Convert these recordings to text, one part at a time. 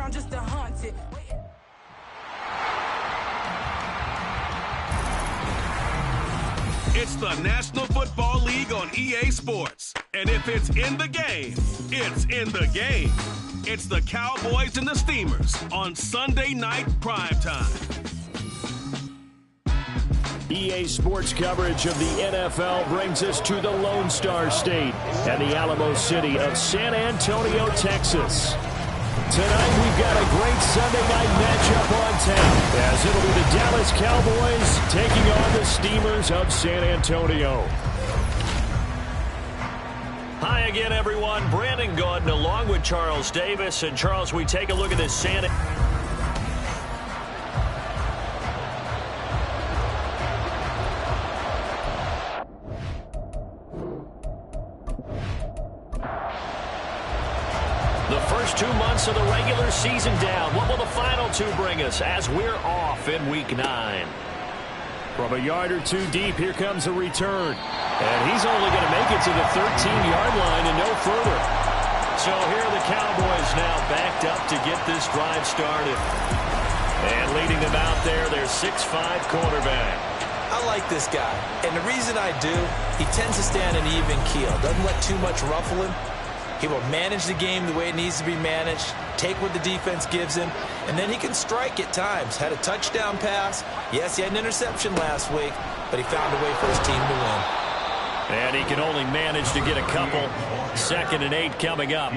I'm just a haunted. It's the National Football League on EA Sports. And if it's in the game, it's in the game. It's the Cowboys and the Steamers on Sunday Night Primetime. EA Sports coverage of the NFL brings us to the Lone Star State and the Alamo City of San Antonio, Texas. Tonight we've got a great Sunday night matchup on tap, as it'll be the Dallas Cowboys taking on the Steamers of San Antonio. Hi again, everyone. Brandon Gaudin along with Charles Davis. And Charles, we take a look at this The first 2 months of the regular season down. What will the final two bring us as we're off in Week 9? From a yard or two deep, here comes a return. And he's only going to make it to the 13-yard line and no further. So here are the Cowboys now backed up to get this drive started. And leading them out there, their 6'5" quarterback. I like this guy. And the reason I do, he tends to stand an even keel. Doesn't let too much ruffle him. He will manage the game the way it needs to be managed, take what the defense gives him, and then he can strike at times. Had a touchdown pass. Yes, he had an interception last week, but he found a way for his team to win. And he can only manage to get a couple. 2nd and 8 coming up.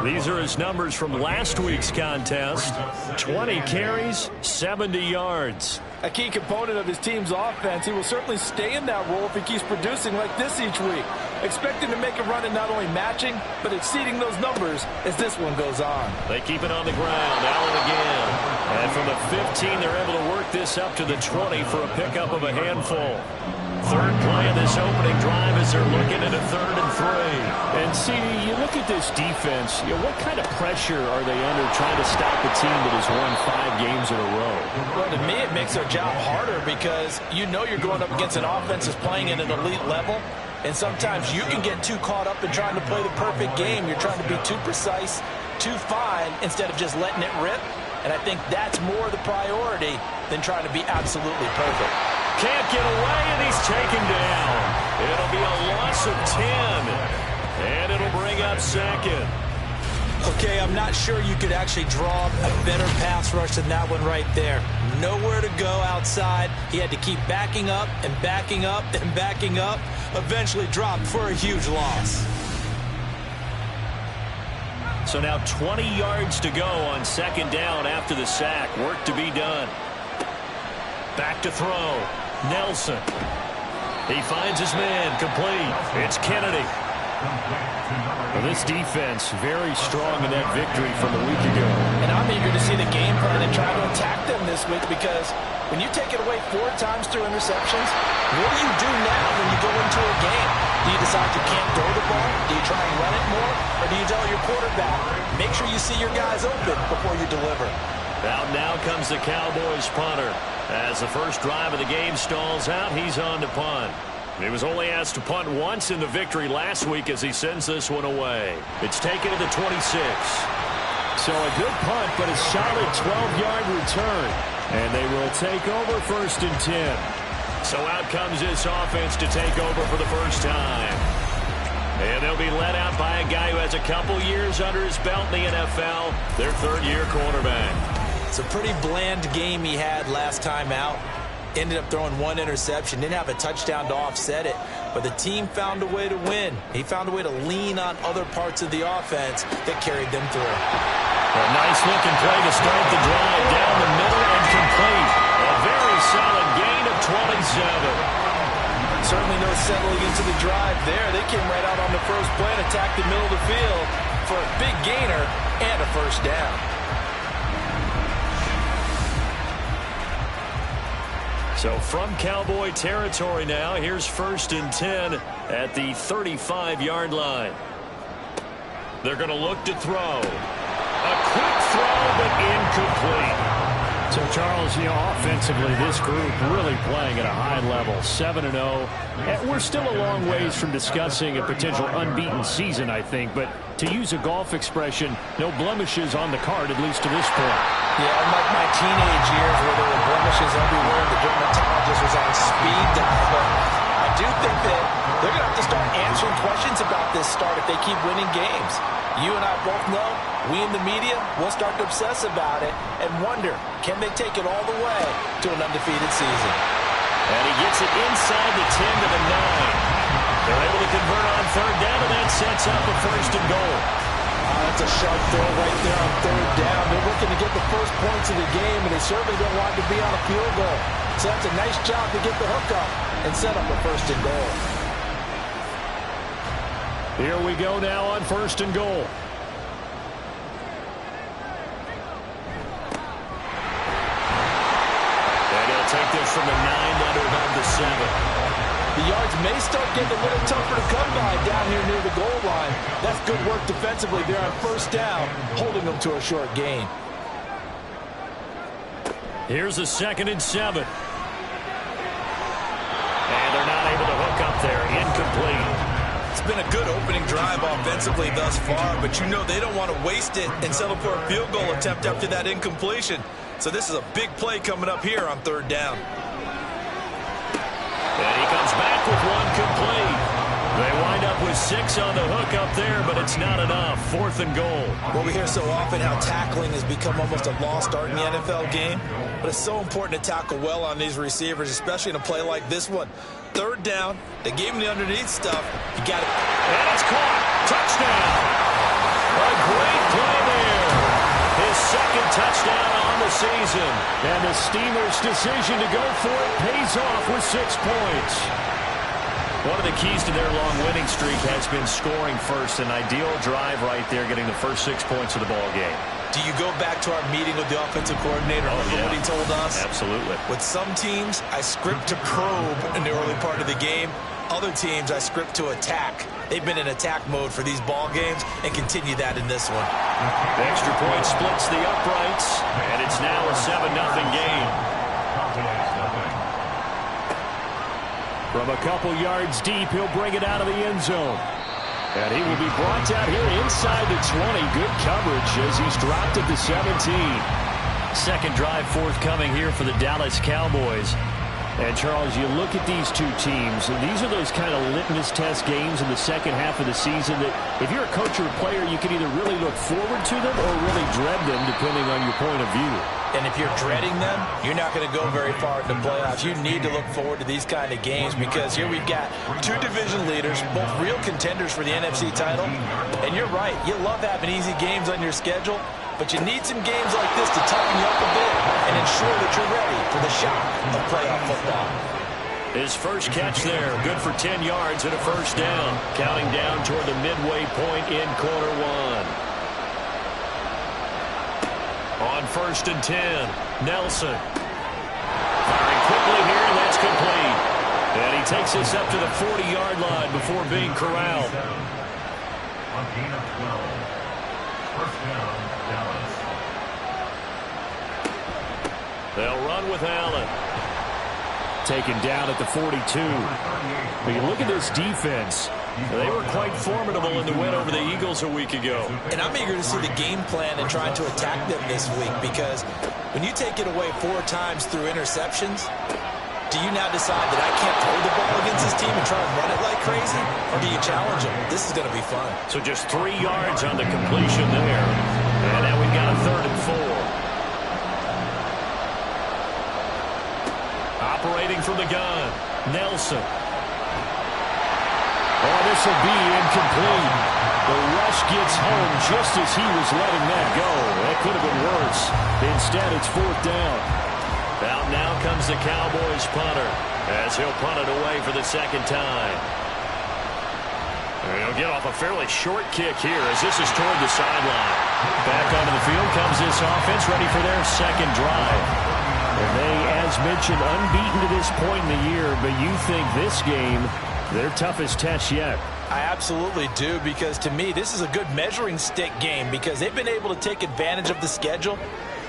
These are his numbers from last week's contest. 20 carries, 70 yards. A key component of his team's offense. He will certainly stay in that role if he keeps producing like this each week. Expect him to make a run at not only matching, but exceeding those numbers as this one goes on. They keep it on the ground. Allen again. And from the 15, they're able to work this up to the 20 for a pickup of a handful. Third play of this opening drive as they're looking at a 3rd and 3. And, CD, you look at this defense, what kind of pressure are they under trying to stop a team that has won 5 games in a row? Well, to me, it makes their job harder because you know you're going up against an offense that's playing at an elite level. And sometimes you can get too caught up in trying to play the perfect game. You're trying to be too precise, too fine, instead of just letting it rip. And I think that's more the priority than trying to be absolutely perfect. Can't get away, and he's taken down. It'll be a loss of 10, and it'll bring up 2nd. Okay, I'm not sure you could actually draw a better pass rush than that one right there. Nowhere to go outside. He had to keep backing up and backing up and backing up. Eventually dropped for a huge loss. So now 20 yards to go on 2nd down after the sack. Work to be done. Back to throw. Nelson. He finds his man. Complete. It's Kennedy. Well, this defense very strong in that victory from a week ago. And I'm eager to see the game plan and try to attack them this week because when you take it away 4 times through interceptions, what do you do now when you go into a game? Do you decide you can't throw the ball? Do you try and run it more? Or do you tell your quarterback, make sure you see your guys open before you deliver? Now comes the Cowboys punter. As the first drive of the game stalls out, he's on to punt. He was only asked to punt once in the victory last week as he sends this one away. It's taken to the 26. So a good punt, but a solid 12-yard return. And they will take over 1st and 10. So out comes this offense to take over for the first time. And they'll be led out by a guy who has a couple years under his belt in the NFL, their 3rd-year quarterback. It's a pretty bland game he had last time out. Ended up throwing 1 interception. Didn't have a touchdown to offset it. But the team found a way to win. He found a way to lean on other parts of the offense that carried them through. A nice-looking play to start the drive. Down the middle and complete. A very solid gain of 27. Certainly no settling into the drive there. They came right out on the first play and attacked the middle of the field for a big gainer and a 1st down. So from Cowboy territory now, here's 1st and 10 at the 35-yard line. They're going to look to throw. A quick throw, but incomplete. So, Charles, offensively, this group really playing at a high level, 7-0. We're still a long ways from discussing a potential unbeaten season, I think. But to use a golf expression, no blemishes on the card, at least to this point. Yeah, unlike my teenage years where there were blemishes everywhere, the dermatologist was on speed dial. But I do think that they're going to have to start answering questions about this start if they keep winning games. You and I both know, we in the media will start to obsess about it and wonder, can they take it all the way to an undefeated season? And he gets it inside the 10 to the 9. They're able to convert on third down, and that sets up a first and goal. That's a sharp throw right there on third down. They're looking to get the first points of the game, and they certainly don't want to be on a field goal. So that's a nice job to get the hook up and set up a first and goal. Here we go now on first and goal. And he'll take this from the 9 down to about the 7. The yards may start getting a little tougher to come by down here near the goal line. That's good work defensively there on first down, holding them to a short gain. Here's a 2nd and 7. And they're not able to hook up there. Incomplete. It's been a good opening drive offensively thus far, but you know they don't want to waste it and settle for a field goal attempt after that incompletion. So this is a big play coming up here on third down. And he comes back with one complete. They wind up with 6 on the hook up there, but it's not enough. 4th and goal. Well, we hear so often how tackling has become almost a lost art in the NFL game, but it's so important to tackle well on these receivers, especially in a play like this one. Third down, they gave him the underneath stuff. You got it. And it's caught. Touchdown. A great play there. His 2nd touchdown on the season. And the Steelers' decision to go for it pays off with 6 points. One of the keys to their long winning streak has been scoring first. An ideal drive right there, getting the first 6 points of the ball game. Do you go back to our meeting with the offensive coordinator and what he told us? Absolutely. With some teams, I script to probe in the early part of the game. Other teams, I script to attack. They've been in attack mode for these ball games and continue that in this one. The extra point splits the uprights, and it's now a 7-0 game. From a couple yards deep, he'll bring it out of the end zone. And he will be brought down here inside the 20. Good coverage as he's dropped at the 17. 2nd drive forthcoming here for the Dallas Cowboys. And, Charles, you look at these two teams, and these are those kind of litmus test games in the second half of the season that if you're a coach or a player, you can either really look forward to them or really dread them, depending on your point of view. And if you're dreading them, you're not going to go very far in the playoffs. You need to look forward to these kind of games because here we've got 2 division leaders, both real contenders for the NFC title. And you're right, you love having easy games on your schedule, but you need some games like this to toughen you up a bit and ensure that you're ready for the shock of playoff football. His first catch there, good for 10 yards and a first down. Counting down toward the midway point in quarter 1. On 1st and 10, Nelson. Firing quickly here, and that's complete. And he takes us up to the 40-yard line before being corralled. On gain of 12. First down, Dallas. They'll run with Allen. Taken down at the 42. But you look at this defense. They were quite formidable in the win over the Eagles a week ago. And I'm eager to see the game plan and trying to attack them this week because when you take it away 4 times through interceptions, do you now decide that I can't throw the ball against this team and try and run it like crazy? Or do you challenge them? This is going to be fun. So just 3 yards on the completion there. And now we've got a 3rd and 4. Operating from the gun, Nelson. Oh, this will be incomplete. The rush gets home just as he was letting that go. That could have been worse. Instead, it's 4th down. Out now comes the Cowboys punter as he'll punt it away for the 2nd time. And he'll get off a fairly short kick here as this is toward the sideline. Back onto the field comes this offense ready for their 2nd drive. And they, as mentioned, unbeaten to this point in the year, but you think this game their toughest test yet. I absolutely do because to me this is a good measuring stick game because they've been able to take advantage of the schedule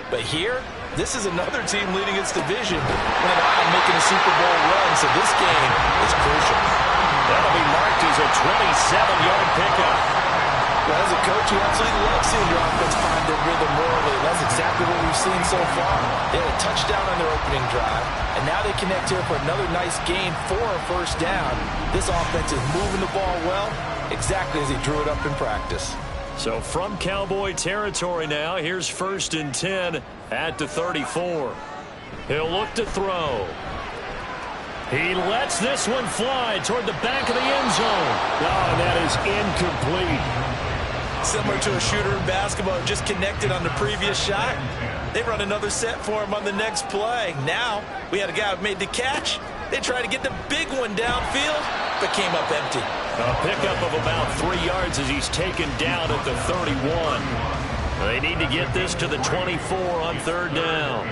But here, this is another team leading its division with an eye on making a Super Bowl run, so this game is crucial. That'll be marked as a 27-yard pickup. Well, as a coach, you absolutely love seeing your offense find their rhythm early, and that's exactly what we've seen so far. They had a touchdown on their opening drive, and now they connect here for another nice gain for a first down. This offense is moving the ball well, exactly as he drew it up in practice. So from Cowboy territory now, here's 1st and 10 at the 34. He'll look to throw. He lets this one fly toward the back of the end zone. Oh, and that is incomplete. Similar to a shooter in basketball, just connected on the previous shot. They run another set for him on the next play. Now, we had a guy who made the catch. They tried to get the big one downfield, but came up empty. A pickup of about 3 yards as he's taken down at the 31. They need to get this to the 24 on 3rd down.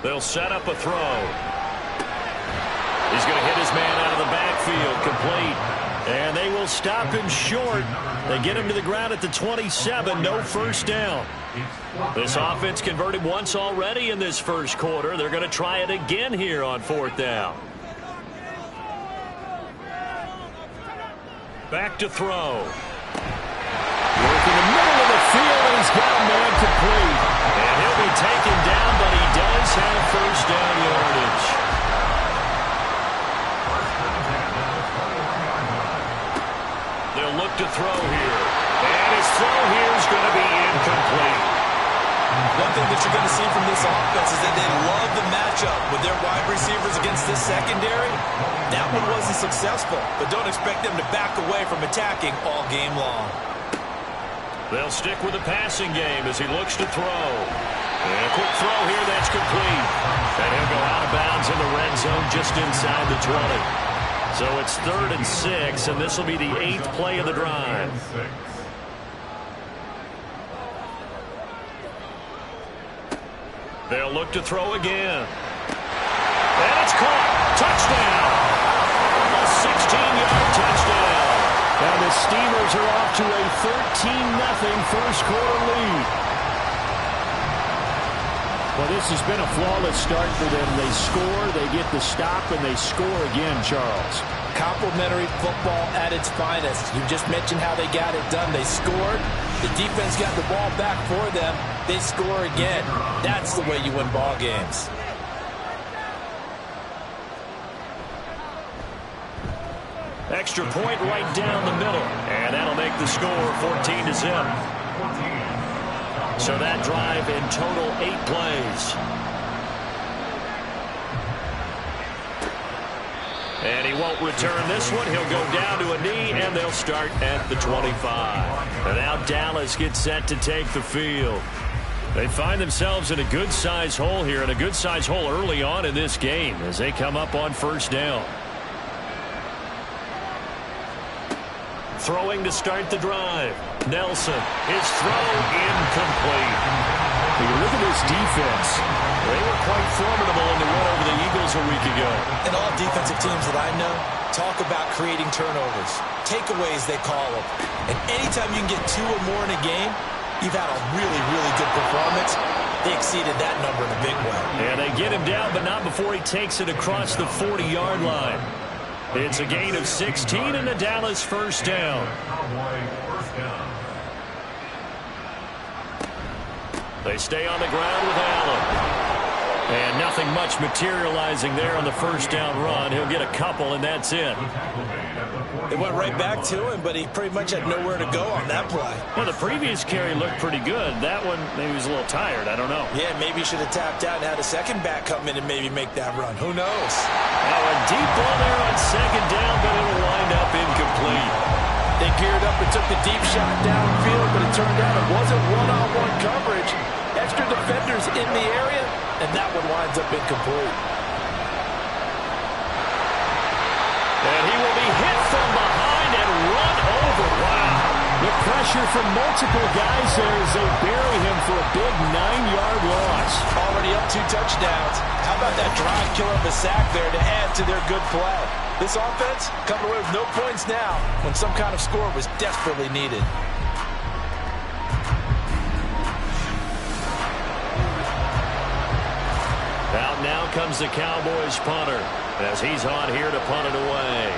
They'll set up a throw. He's going to hit his man out of the backfield, complete. And they will stop him short. They get him to the ground at the 27, no first down. This offense converted once already in this first quarter. They're going to try it again here on 4th down. Back to throw. Working the middle of the field, and he's got a man complete. And he'll be taken down, but he does have first down yardage. They'll look to throw here. And his throw here is going to be incomplete. One thing that you're going to see from this offense is that they love the matchup with their wide receivers against this secondary. That one wasn't successful, but don't expect them to back away from attacking all game long. They'll stick with the passing game as he looks to throw. And a quick throw here, that's complete. And he'll go out of bounds in the red zone just inside the 20. So it's 3rd and 6, and this will be the 8th play of the drive. They'll look to throw again. And it's caught. Touchdown. A 16-yard touchdown. And the Steelers are off to a 13-0 first quarter lead. Well, this has been a flawless start for them. They score, they get the stop, and they score again, Charles. Complimentary football at its finest. You just mentioned how they got it done. They scored. The defense got the ball back for them. They score again. That's the way you win ball games. Extra point right down the middle. And that'll make the score 14-0. So that drive in total 8 plays. And he won't return this one. He'll go down to a knee, and they'll start at the 25. And now Dallas gets set to take the field. They find themselves in a good-sized hole here, and a good-sized hole early on in this game as they come up on first down. Throwing to start the drive. Nelson, his throw incomplete. You look at this defense. They were quite formidable in the win over the Eagles a week ago. And all defensive teams that I know talk about creating turnovers. Takeaways, they call them. And anytime you can get 2 or more in a game, you've had a really, really good performance. They exceeded that number in a big way. And they get him down, but not before he takes it across the 40-yard line. It's a gain of 16 and a Dallas first down. They stay on the ground with Allen. And nothing much materializing there on the first down run. He'll get a couple, and that's it. It went right back to him, but he pretty much had nowhere to go on that play. Well, the previous carry looked pretty good. That one, maybe he was a little tired. I don't know. Yeah, maybe he should have tapped out and had a second back come in and maybe make that run. Who knows? Now a deep ball there on second down, but it'll wind up incomplete. They geared up and took the deep shot downfield, but it turned out it wasn't one-on-one coverage. Extra defenders in the area, and that one winds up incomplete. And he will be hit from behind and run over. Wow. The pressure from multiple guys there as they bury him for a big 9-yard loss. Already up 2 touchdowns. How about that drive killer of a sack there to add to their good play? This offense coming away with no points now when some kind of score was desperately needed. now comes the Cowboys punter as he's on here to punt it away.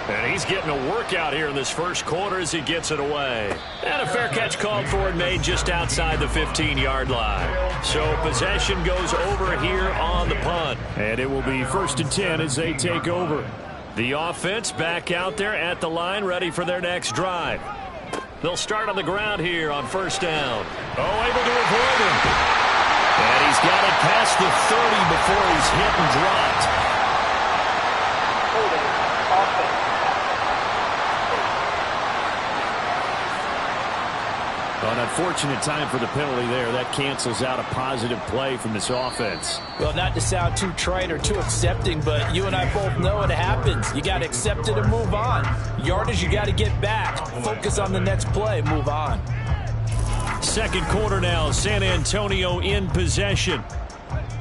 And he's getting a workout here in this first quarter as he gets it away. And a fair catch called for and made just outside the 15-yard line. So possession goes over here on the punt. And it will be 1st and 10 as they take over. The offense back out there at the line, ready for their next drive. They'll start on the ground here on 1st down. Oh, able to avoid him. And he's got it past the 30 before he's hit and dropped. Holding offense. An unfortunate time for the penalty there. That cancels out a positive play from this offense. Well, not to sound too trite or too accepting, but you and I both know it happens. You got to accept it and move on. Yardage, you got to get back. Focus on the next play. Move on. Second quarter now. San Antonio in possession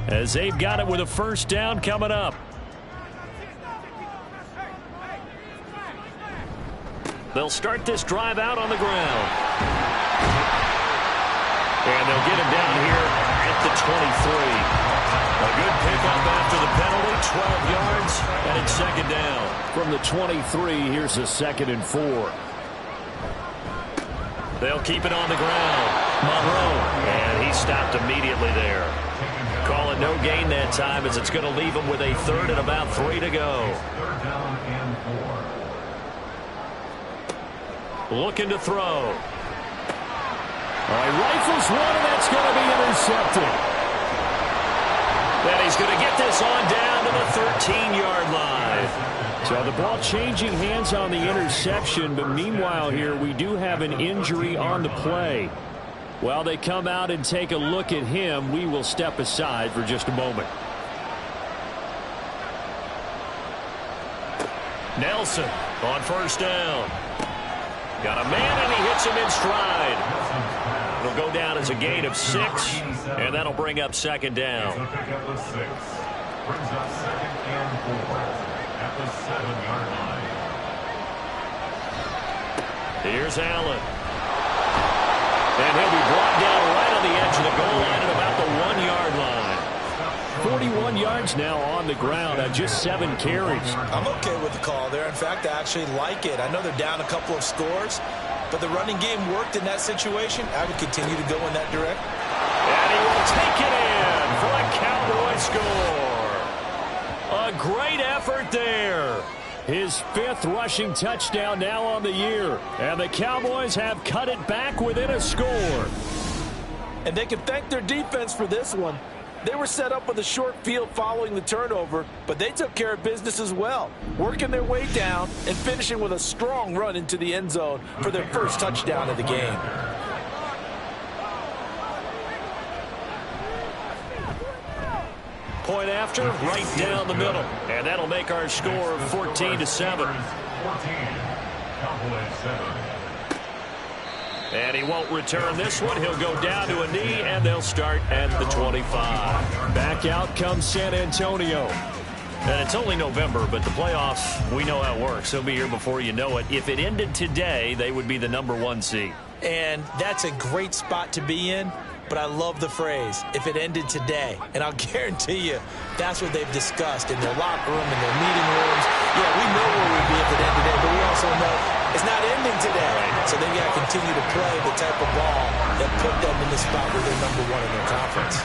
as they've got it with a 1st down coming up. They'll start this drive out on the ground. And they'll get him down here at the 23. A good pickup after the penalty, 12 yards, and it's 2nd down. From the 23, here's a 2nd and 4. They'll keep it on the ground. Monroe, and he stopped immediately there. Call it no gain that time as it's going to leave him with a 3rd and about 3 to go. 3rd down and 4. Looking to throw. All right, rifles one, and that's going to be intercepted. And he's going to get this on down to the 13-yard line. So the ball changing hands on the interception, but meanwhile here we do have an injury on the play. While they come out and take a look at him, we will step aside for just a moment. Nelson on 1st down. Got a man, and he hits him in stride. It'll go down as a gain of 6, and that'll bring up 2nd down. So pick up the 6. Brings up 2nd and 4 at the 7-yard line. Here's Allen. And he'll be brought down right on the edge of the goal line at about the 1-yard line. 41 yards now on the ground on just 7 carries. I'm okay with the call there. In fact, I actually like it. I know they're down a couple of scores, but the running game worked in that situation. I would continue to go in that direction. And he will take it in for a Cowboy score. A great effort there. His 5th rushing touchdown now on the year. And the Cowboys have cut it back within a score. And they can thank their defense for this one. They were set up with a short field following the turnover, but they took care of business as well, working their way down and finishing with a strong run into the end zone for their 1st touchdown of the game. Point after, right down the middle. And that'll make our score 14-7. 14. Cowboys 7. And he won't return this one. He'll go down to a knee, and they'll start at the 25. Back out comes San Antonio. And it's only November, but the playoffs, we know how it works. They'll be here before you know it. If it ended today, they would be the #1 seed. And that's a great spot to be in. But I love the phrase, if it ended today. And I'll guarantee you, that's what they've discussed in their locker room, in their meeting rooms. Yeah, we know where we'd be if it ended today, but we also know it's not ending today. So they got to continue to play the type of ball that put them in the spot where they're #1 in their conference.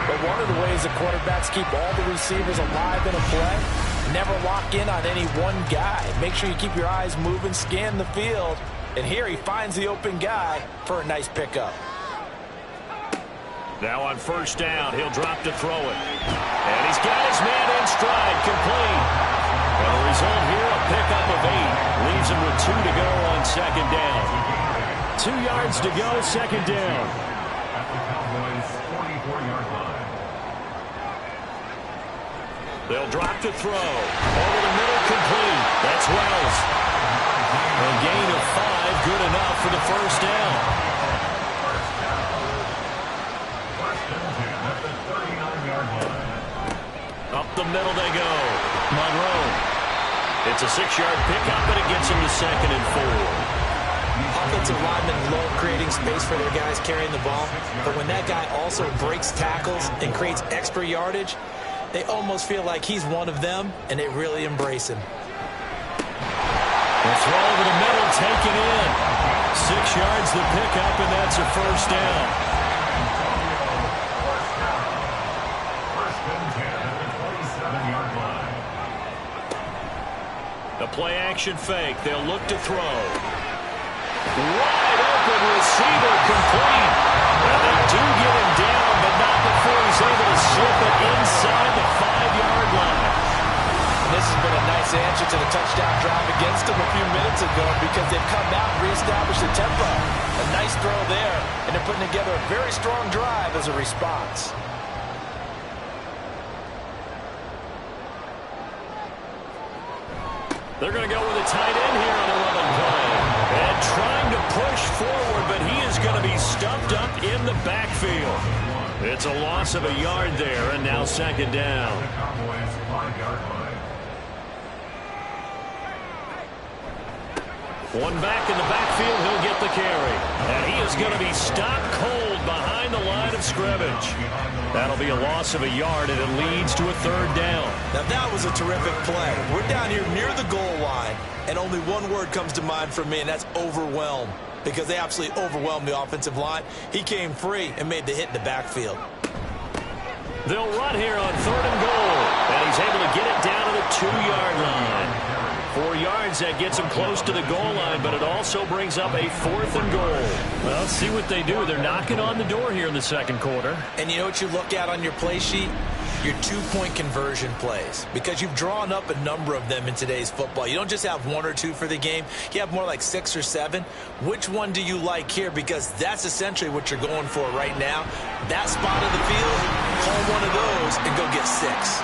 But one of the ways the quarterbacks keep all the receivers alive in a play, never lock in on any one guy. Make sure you keep your eyes moving, scan the field. And here he finds the open guy for a nice pickup. Now on 1st down, he'll drop to throw it. And he's got his man in stride, complete. And the result here, a pickup of 8. Leaves him with 2 to go on 2nd down. 2 yards to go, 2nd down. At the Cowboys 44-yard line. They'll drop to throw. Over the middle, complete. That's Wells. A gain of 5, good enough for the 1st down. Up the middle they go. Monroe. It's a 6-yard pickup, but it gets him to 2nd and 4. Offensive linemen love creating space for their guys carrying the ball, but when that guy also breaks tackles and creates extra yardage, they almost feel like he's one of them, and they really embrace him. The throw over the middle, taken in. 6 yards the pickup, and that's a first down. First and 10 at the 27-yard line. The play action fake. They'll look to throw. Wide open receiver complete. And they do get him down, but not before he's able to slip it inside the 5-yard line. And this has been a nice answer to the touchdown drive against them a few minutes ago because they've come out and reestablished the tempo. A nice throw there, and they're putting together a very strong drive as a response. They're going to go with a tight end here on the running play. And trying to push forward, but he is going to be stuffed up in the backfield. It's a loss of a yard there, and now second down. The Cowboys 5-yard line. One back in the backfield, he'll get the carry. And he is going to be stopped cold behind the line of scrimmage. That'll be a loss of a yard, and it leads to a third down. Now that was a terrific play. We're down here near the goal line, and only one word comes to mind for me, and that's overwhelmed. Because they absolutely overwhelmed the offensive line. He came free and made the hit in the backfield. They'll run here on 3rd and goal. And he's able to get it down to the 2-yard line. 4 yards, that gets him close to the goal line, but it also brings up a 4th and goal. Well, let's see what they do. They're knocking on the door here in the second quarter. And you know what you look at on your play sheet? Your 2-point conversion plays. Because you've drawn up a number of them in today's football. You don't just have 1 or 2 for the game. You have more like 6 or 7. Which one do you like here? Because that's essentially what you're going for right now. That spot of the field, call one of those and go get 6.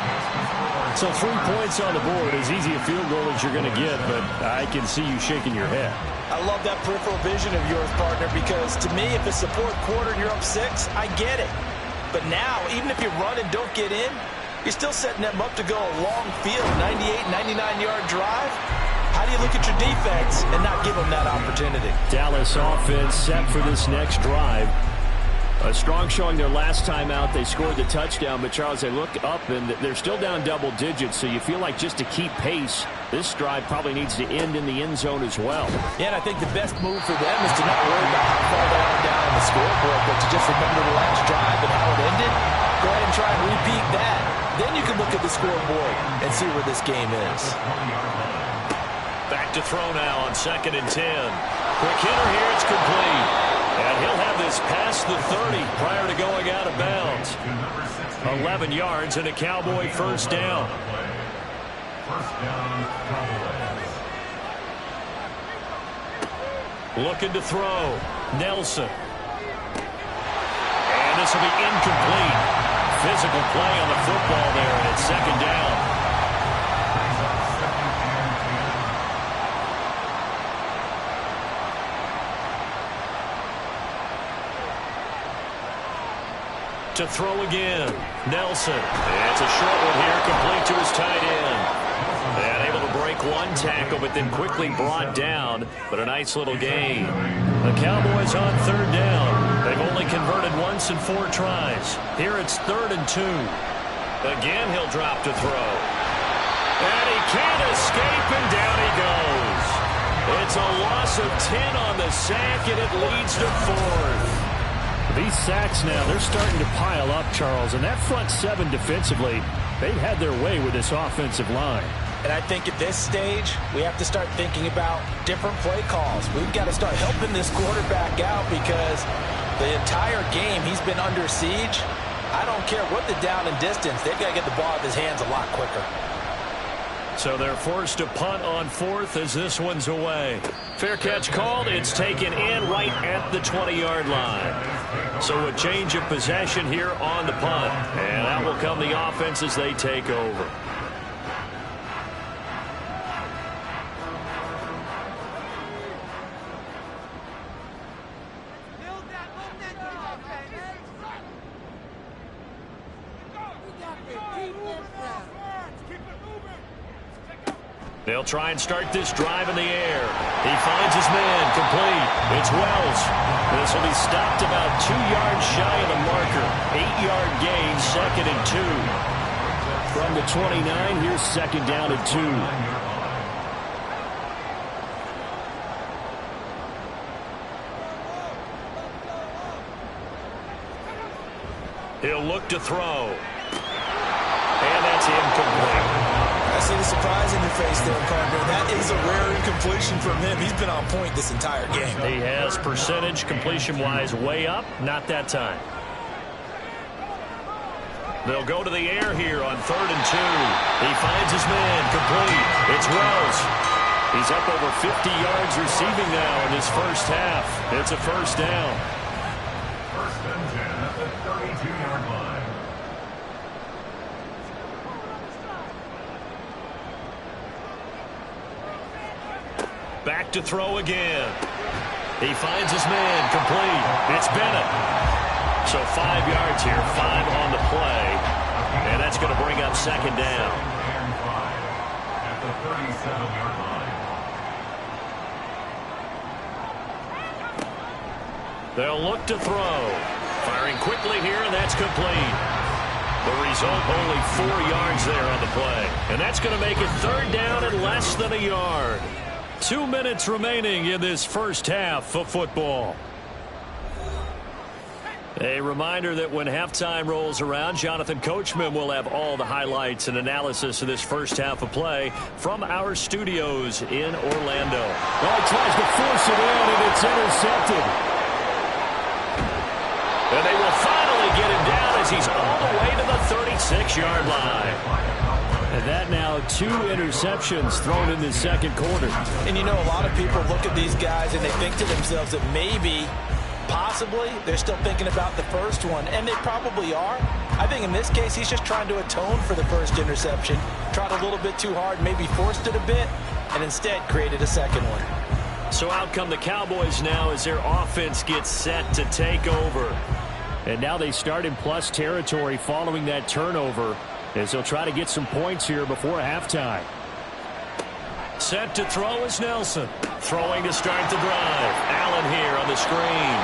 So 3 points on the board, as easy a field goal as you're going to get, but I can see you shaking your head. I love that peripheral vision of yours, partner, because to me, if it's the 4th quarter and you're up 6, I get it. But now, even if you run and don't get in, you're still setting them up to go a long field, 98, 99-yard drive. How do you look at your defense and not give them that opportunity? Dallas offense set for this next drive. A strong showing their last time out. They scored the touchdown, but Charles, they look up and they're still down double digits, so you feel like just to keep pace, this drive probably needs to end in the end zone as well. Yeah, and I think the best move for them is to not worry about how far they are down on the scoreboard, but to just remember the last drive and how it ended. Go ahead and try and repeat that. Then you can look at the scoreboard and see where this game is. Back to throw now on 2nd and 10. Quick hitter here, it's complete. And he'll have this past the 30 prior to going out of bounds. 11 yards and a Cowboy first down. First down, Cowboys. Looking to throw. Nelson. And this will be incomplete. Physical play on the football there, and it's second down. To throw again. Nelson. It's a short one here, complete to his tight end. And able to break one tackle, but then quickly brought down. But a nice little gain. The Cowboys on 3rd down. They've only converted once in 4 tries. Here it's 3rd and 2. Again, he'll drop to throw. And he can't escape, and down he goes. It's a loss of 10 on the sack, and it leads to 4th. These sacks now, they're starting to pile up, Charles. And that front 7 defensively, they've had their way with this offensive line. And I think at this stage, we have to start thinking about different play calls. We've got to start helping this quarterback out because the entire game he's been under siege. I don't care what the down and distance. They've got to get the ball out of his hands a lot quicker. So they're forced to punt on 4th as this one's away. Fair catch called. It's taken in right at the 20-yard line. So a change of possession here on the punt. And out will come the offense as they take over. They'll try and start this drive in the air. He finds his man, complete. It's Wells. This will be stopped about 2 yards shy of the marker. 8-yard gain, 2nd and 2. From the 29, here's 2nd down and 2. He'll look to throw. And that's incomplete. I see the surprise in your face there, partner. That is a rare incompletion from him. He's been on point this entire game. He has percentage completion-wise way up. Not that time. They'll go to the air here on 3rd and 2. He finds his man, complete. It's Wells. He's up over 50 yards receiving now in this first half. It's a first down. 1st and 10 at the 32-yard line. Back to throw again. He finds his man, complete. It's Bennett. So 5 yards here, 5 on the play. And that's going to bring up 2nd down. 2nd and 5 at the 37-yard line. They'll look to throw. Firing quickly here, and that's complete. The result, only 4 yards there on the play. And that's going to make it 3rd down and less than a yard. 2 minutes remaining in this first half of football. A reminder that when halftime rolls around, Jonathan Coachman will have all the highlights and analysis of this first half of play from our studios in Orlando. Well, he tries to force it in, and it's intercepted. And they will finally get him down as he's all the way to the 36-yard line. And that now 2 interceptions thrown in the 2nd quarter. And you know, a lot of people look at these guys and they think to themselves that maybe, possibly, they're still thinking about the first one. And they probably are. I think in this case, he's just trying to atone for the first interception. Tried a little bit too hard, maybe forced it a bit, and instead created a 2nd one. So out come the Cowboys now as their offense gets set to take over. And now they start in plus territory following that turnover, as they'll try to get some points here before halftime. Set to throw is Nelson. Throwing to start the drive. Allen here on the screen.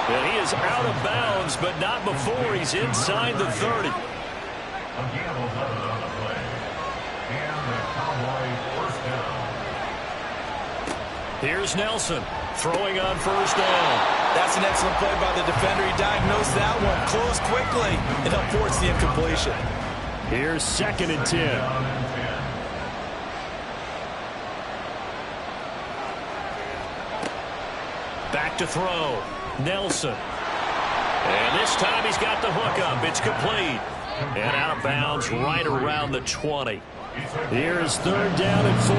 And he is out of bounds, but not before he's inside the 30. A gamble done on the play. And the Cowboys 1st down. Here's Nelson. Throwing on 1st down. That's an excellent play by the defender. He diagnosed that one, closed quickly, and helped force the incompletion. Here's 2nd and 10. Back to throw. Nelson. And this time he's got the hook up. It's complete. And out of bounds right around the 20. Here's 3rd down and 4.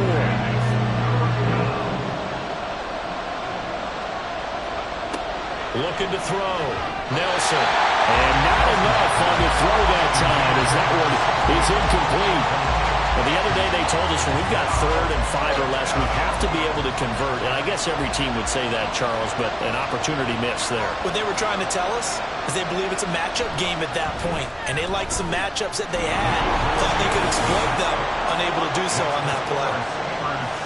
Looking to throw. Nelson. And not enough on the throw that time, as that one is incomplete. Well, the other day they told us when we've got 3rd and 5 or less, we have to be able to convert. And I guess every team would say that, Charles, but an opportunity missed there. What they were trying to tell us is they believe it's a matchup game at that point, and they liked some matchups that they had. Thought they could exploit them, unable to do so on that play.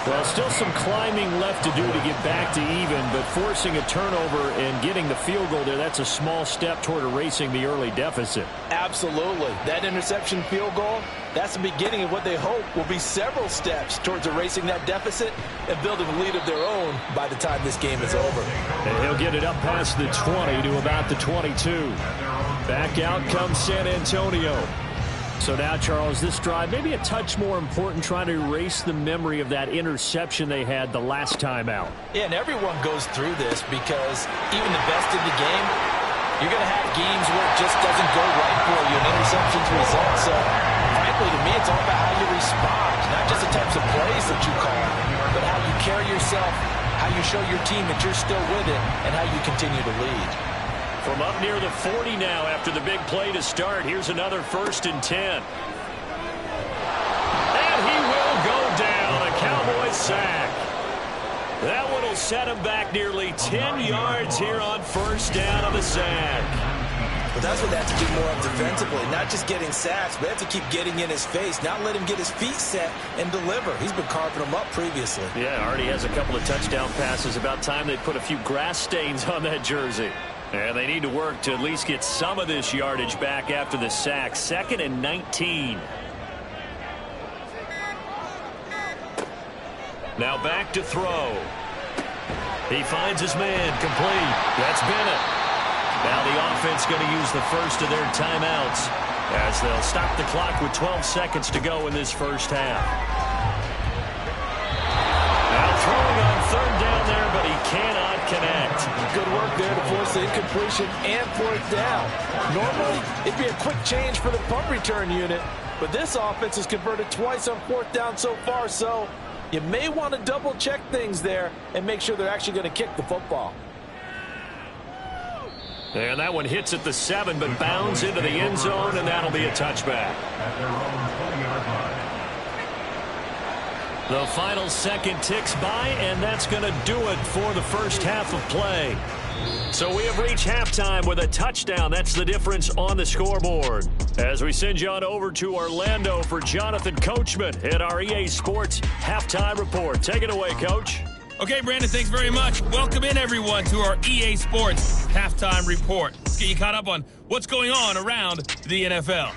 Well, still some climbing left to do to get back to even, but forcing a turnover and getting the field goal there, that's a small step toward erasing the early deficit. Absolutely. That interception field goal, that's the beginning of what they hope will be several steps towards erasing that deficit and building a lead of their own by the time this game is over. And he'll get it up past the 20 to about the 22. Back out comes San Antonio. So now, Charles, this drive maybe a touch more important, trying to erase the memory of that interception they had the last time out. Yeah, and everyone goes through this because even the best in the game, you're going to have games where it just doesn't go right for you, and interceptions result. So, frankly, to me, it's all about how you respond, not just the types of plays that you call, but how you carry yourself, how you show your team that you're still with it, and how you continue to lead. From up near the 40 now after the big play to start. Here's another 1st and 10. And he will go down. A Cowboys sack. That one will set him back nearly 10 yards here on 1st down on the sack. But that's what they have to do more of defensively. Not just getting sacks, but they have to keep getting in his face. Not let him get his feet set and deliver. He's been carving them up previously. Yeah, already has a couple of touchdown passes. About time they put a few grass stains on that jersey. And they need to work to at least get some of this yardage back after the sack. 2nd and 19. Now back to throw. He finds his man, complete. That's Bennett. Now the offense going to use the first of their timeouts as they'll stop the clock with 12 seconds to go in this first half. Now throwing on 3rd down there, but he cannot connect. Good work there to force the incompletion and 4th down. Normally, it'd be a quick change for the punt return unit, but this offense has converted twice on 4th down so far, so you may want to double-check things there and make sure they're actually going to kick the football. And that one hits at the 7, but bounds into the end zone, and that'll be a touchback. At their own 20-yard line. The final second ticks by, and that's going to do it for the first half of play. So we have reached halftime with a touchdown. That's the difference on the scoreboard. As we send you on over to Orlando for Jonathan Coachman at our EA Sports Halftime Report. Take it away, Coach. Okay, Brandon, thanks very much. Welcome in, everyone, to our EA Sports Halftime Report. Let's get you caught up on what's going on around the NFL.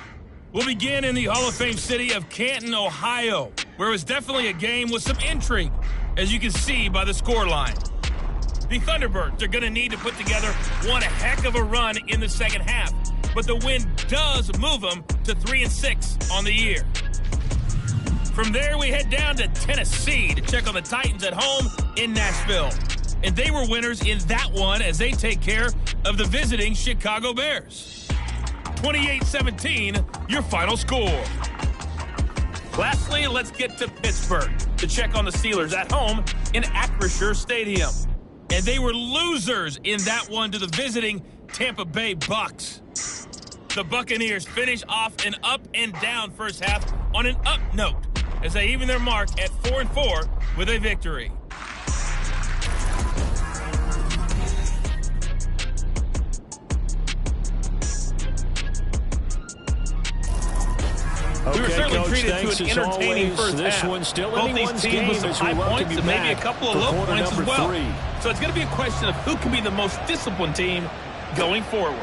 We'll begin in the Hall of Fame city of Canton, Ohio, where it was definitely a game with some intrigue, as you can see by the scoreline. The Thunderbirds are going to need to put together one heck of a run in the second half, but the win does move them to 3-6 on the year. From there, we head down to Tennessee to check on the Titans at home in Nashville. And they were winners in that one as they take care of the visiting Chicago Bears. 28-17, your final score. Lastly, let's get to Pittsburgh to check on the Steelers at home in Acrisure Stadium. And they were losers in that one to the visiting Tampa Bay Bucks. The Buccaneers finish off an up and down first half on an up note as they even their mark at 4-4 with a victory. We were certainly Coach, treated to an entertaining first this half. One still Both these teams with some high points and maybe a couple of low points as well. So it's going to be a question of who can be the most disciplined team going forward.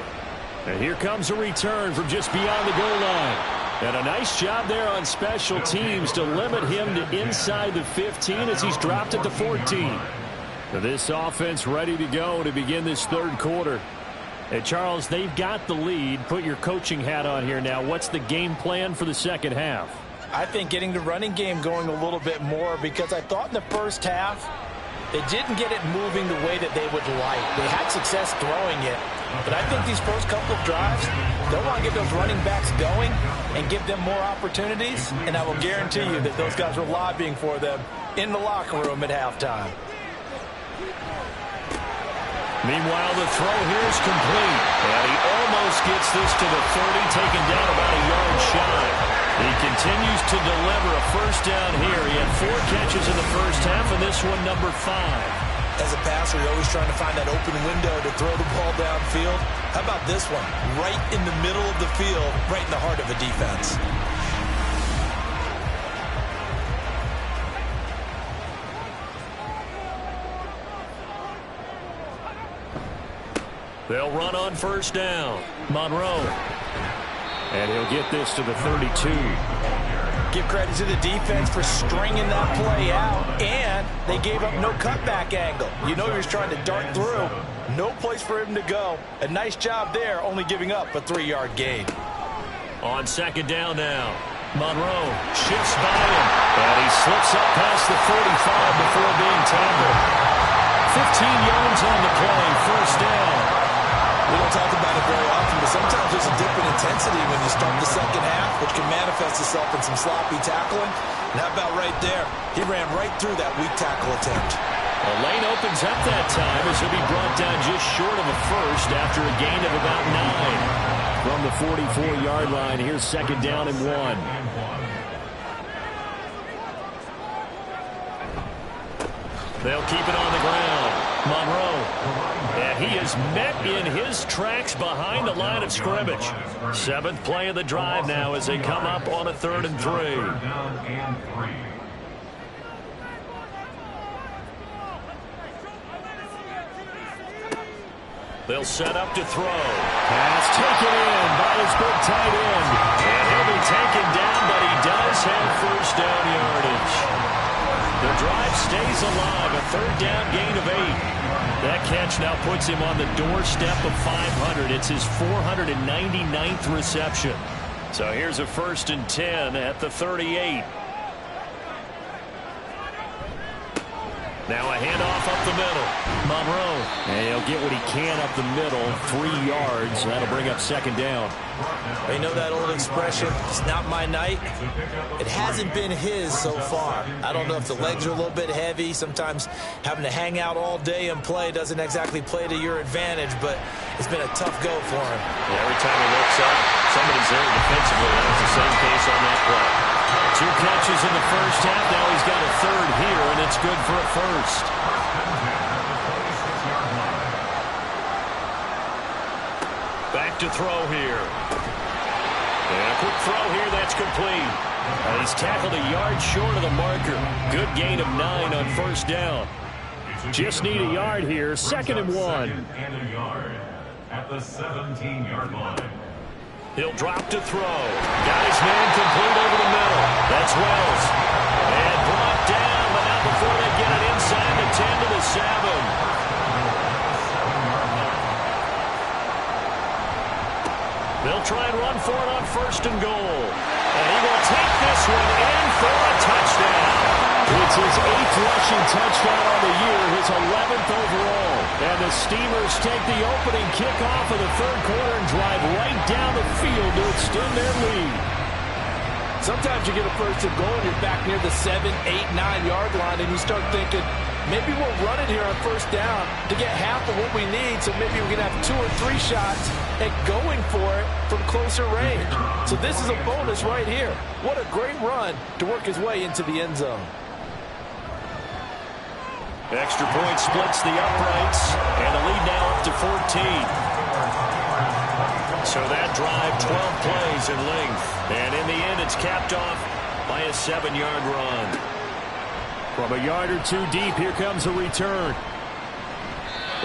And here comes a return from just beyond the goal line. And a nice job there on special teams to limit him to inside the 15 as he's dropped it to 14. This offense ready to go to begin this third quarter. Hey, Charles, they've got the lead. Put your coaching hat on here now. What's the game plan for the second half? I think getting the running game going a little bit more, because I thought in the first half they didn't get it moving the way that they would like. They had success throwing it, but I think these first couple of drives, they'll want to get those running backs going and give them more opportunities, and I will guarantee you that those guys were lobbying for them in the locker room at halftime. Meanwhile, the throw here is complete. And he almost gets this to the 30, taken down about a yard shy. He continues to deliver a first down here. He had 4 catches in the first half, and this one number 5. As a passer, you're always trying to find that open window to throw the ball downfield. How about this one? Right in the middle of the field, right in the heart of a defense. They'll run on first down. Monroe. And he'll get this to the 32. Give credit to the defense for stringing that play out, and they gave up no cutback angle. You know he was trying to dart through. No place for him to go. A nice job there, only giving up a 3-yard gain. On second down now. Monroe shifts by him, and he slips up past the 45 before being tackled. 15 yards on the play, first down. We don't talk about it very often, but sometimes there's a dip in intensity when you start the second half, which can manifest itself in some sloppy tackling. And how about right there? He ran right through that weak tackle attempt. A lane opens up that time as he'll be brought down just short of a first after a gain of about 9. From the 44-yard line, here's second down and 1. They'll keep it on the ground. Monroe. And he is met in his tracks behind the line of scrimmage. 7th play of the drive now as they come up on a 3rd and 3. Down and 3. They'll set up to throw. Pass taken in by his big tight end. And he'll be taken down, but he does have first down yardage. The drive stays alive, a 3rd down gain of 8. That catch now puts him on the doorstep of 500. It's his 499th reception. So here's a 1st and 10 at the 38. Now a handoff up the middle. Monroe. And he'll get what he can up the middle, 3 yards. That'll bring up 2nd down. You know that old expression, it's not my night? It hasn't been his so far. I don't know if the legs are a little bit heavy. Sometimes having to hang out all day and play doesn't exactly play to your advantage, but it's been a tough go for him. Yeah, every time he looks up, somebody's there defensively. That was the same case on that play. 2 catches in the first half. Now he's got a 3rd here, and it's good for a 1st. Back to throw here. And a quick throw here. That's complete. And he's tackled a yard short of the marker. Good gain of 9 on 1st down. Just need a yard here. 2nd and 1. 2nd and a yard at the 17-yard line. He'll drop to throw. Got his man complete over the middle. That's Wells. And brought down, but not before they get it inside the 10 to the 7. They'll try and run for it on 1st and goal. And he will take this one in for a touchdown. It's his 8th rushing touchdown on the year, his 11th overall. And the Steamers take the opening kickoff of the 3rd quarter and drive right down the field to extend their lead. Sometimes you get a 1st and goal and you're back near the 7, 8, 9-yard line, and you start thinking, maybe we'll run it here on 1st down to get half of what we need, so maybe we can have 2 or 3 shots at going for it from closer range. So this is a bonus right here. What a great run to work his way into the end zone. Extra point splits the uprights, and the lead now up to 14. So that drive, 12 plays in length. And in the end, it's capped off by a 7-yard run. From a yard or 2 deep, here comes a return.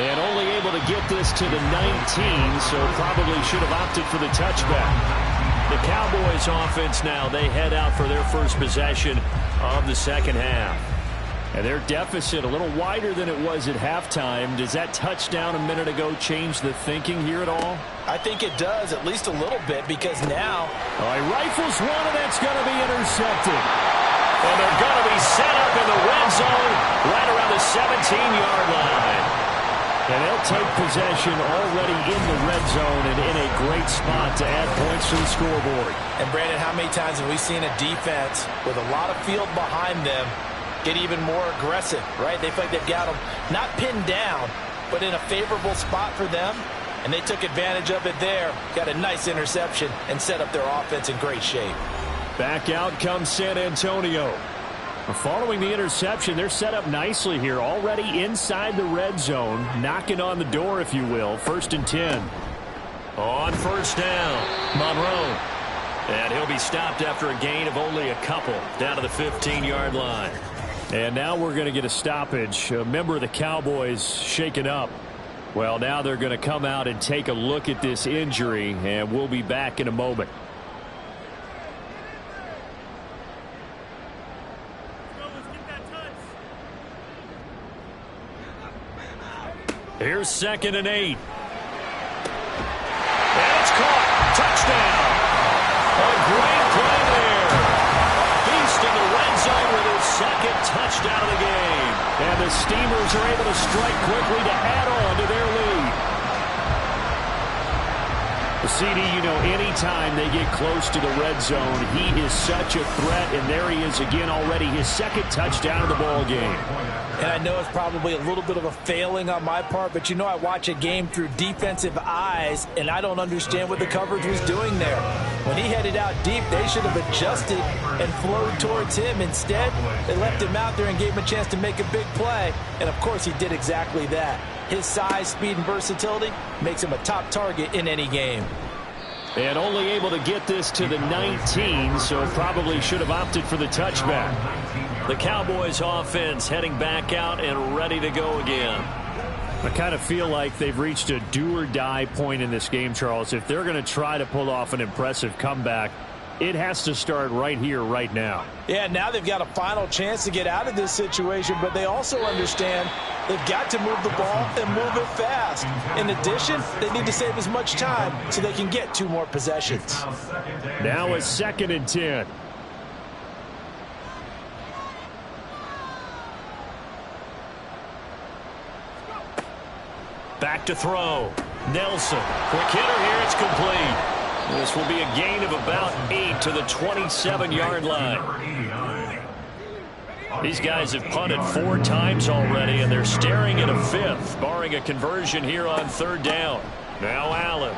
And only able to get this to the 19, so probably should have opted for the touchback. The Cowboys offense now, they head out for their first possession of the 2nd half. And their deficit a little wider than it was at halftime. Does that touchdown a minute ago change the thinking here at all? I think it does, at least a little bit, because now... He rifles one, and that's going to be intercepted. And they're going to be set up in the red zone right around the 17-yard line. And they'll take possession already in the red zone and in a great spot to add points to the scoreboard. And, Brandon, how many times have we seen a defense with a lot of field behind them get even more aggressive, right? They feel like they've got them not pinned down, but in a favorable spot for them, and they took advantage of it there. Got a nice interception and set up their offense in great shape. Back out comes San Antonio. Following the interception, they're set up nicely here, already inside the red zone, knocking on the door, if you will. 1st and 10. On 1st down, Monroe. And he'll be stopped after a gain of only a couple down to the 15-yard line. And now we're going to get a stoppage. A member of the Cowboys shaken up. Well, now they're going to come out and take a look at this injury, and we'll be back in a moment. Here's 2nd and 8. And it's caught. Touchdown. A great play there. Feast in the red zone with his 2nd touchdown of the game. And the Steamers are able to strike quickly to add on to their lead. CD, you know, anytime they get close to the red zone, he is such a threat, and there he is again already, his 2nd touchdown of the ball game. And I know it's probably a little bit of a failing on my part, but you know I watch a game through defensive eyes, and I don't understand what the coverage was doing there. When he headed out deep, they should have adjusted and flowed towards him. Instead, they left him out there and gave him a chance to make a big play. And, of course, he did exactly that. His size, speed, and versatility makes him a top target in any game. And only able to get this to the 19, so probably should have opted for the touchback. The Cowboys offense heading back out and ready to go again. I kind of feel like they've reached a do-or-die point in this game, Charles. If they're going to try to pull off an impressive comeback, it has to start right here, right now. Yeah, now they've got a final chance to get out of this situation, but they also understand they've got to move the ball and move it fast. In addition, they need to save as much time so they can get 2 more possessions. Now a 2nd and 10. Back to throw. Nelson. Quick hitter here. It's complete. This will be a gain of about 8 to the 27-yard line. These guys have punted 4 times already, and they're staring at a 5th, barring a conversion here on 3rd down. Now Allen.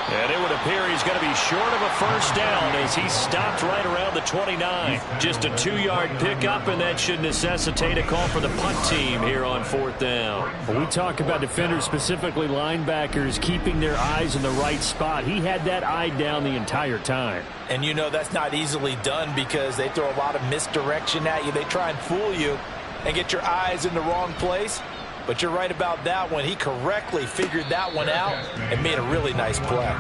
And it would appear he's going to be short of a first down as he stopped right around the 29. Just a 2-yard pickup, and that should necessitate a call for the punt team here on 4th down. When we talk about defenders, specifically linebackers, keeping their eyes in the right spot, he had that eye down the entire time. And you know that's not easily done because they throw a lot of misdirection at you. They try and fool you and get your eyes in the wrong place. But you're right about that one. He correctly figured that one out and made a really nice play.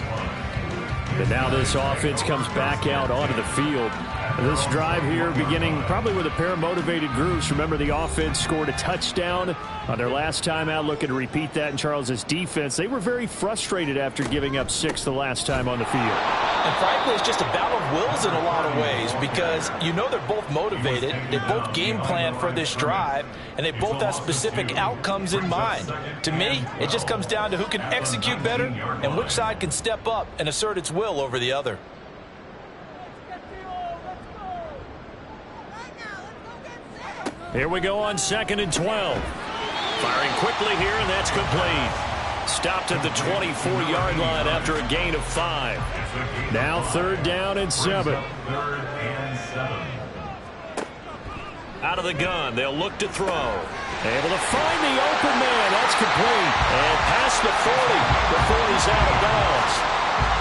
And now this offense comes back out onto the field. This drive here beginning probably with a pair of motivated groups. Remember, the offense scored a touchdown on their last time out. Looking to repeat that in Charles's defense. They were very frustrated after giving up 6 the last time on the field. And frankly, it's just a battle of wills in a lot of ways because you know they're both motivated. They both game plan for this drive, and they both have specific outcomes in mind. To me, it just comes down to who can execute better and which side can step up and assert its will over the other. Here we go on 2nd and 12. Firing quickly here, and that's complete. Stopped at the 24-yard line after a gain of 5. Now 3rd down and 7. Out of the gun, they'll look to throw. Able to find the open man. That's complete. And past the 40 before he's out of bounds.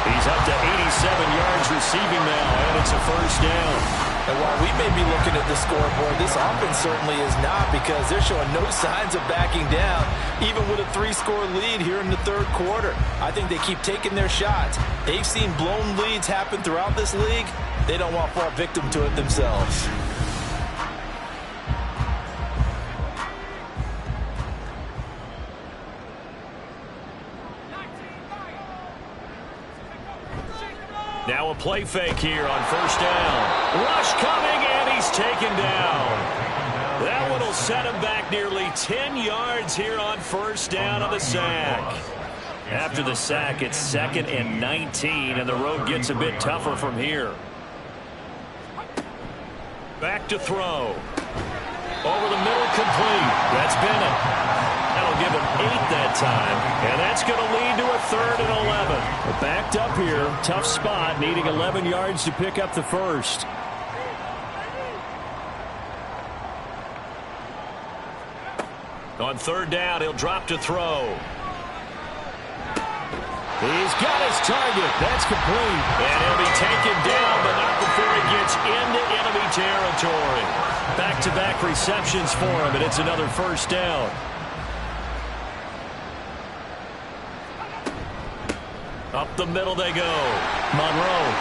He's up to 87 yards receiving now, and it's a first down. And while we may be looking at the scoreboard, this offense certainly is not because they're showing no signs of backing down, even with a 3-score lead here in the 3rd quarter. I think they keep taking their shots. They've seen blown leads happen throughout this league. They don't want to fall victim to it themselves. Now a play fake here on 1st down. Rush coming, and he's taken down. That one will set him back nearly 10 yards here on 1st down on the sack. After the sack, it's 2nd and 19, and the road gets a bit tougher from here. Back to throw. Over the middle, complete. That's Bennett. That'll give him 8 that time, and that's going to lead to a 3rd and 11. We're backed up here. Tough spot, needing 11 yards to pick up the first. On 3rd down, he'll drop to throw. He's got his target. That's complete. And he'll be taken down, but not before he gets into enemy territory. Back-to-back receptions for him, and it's another first down. Up the middle they go. Monroe.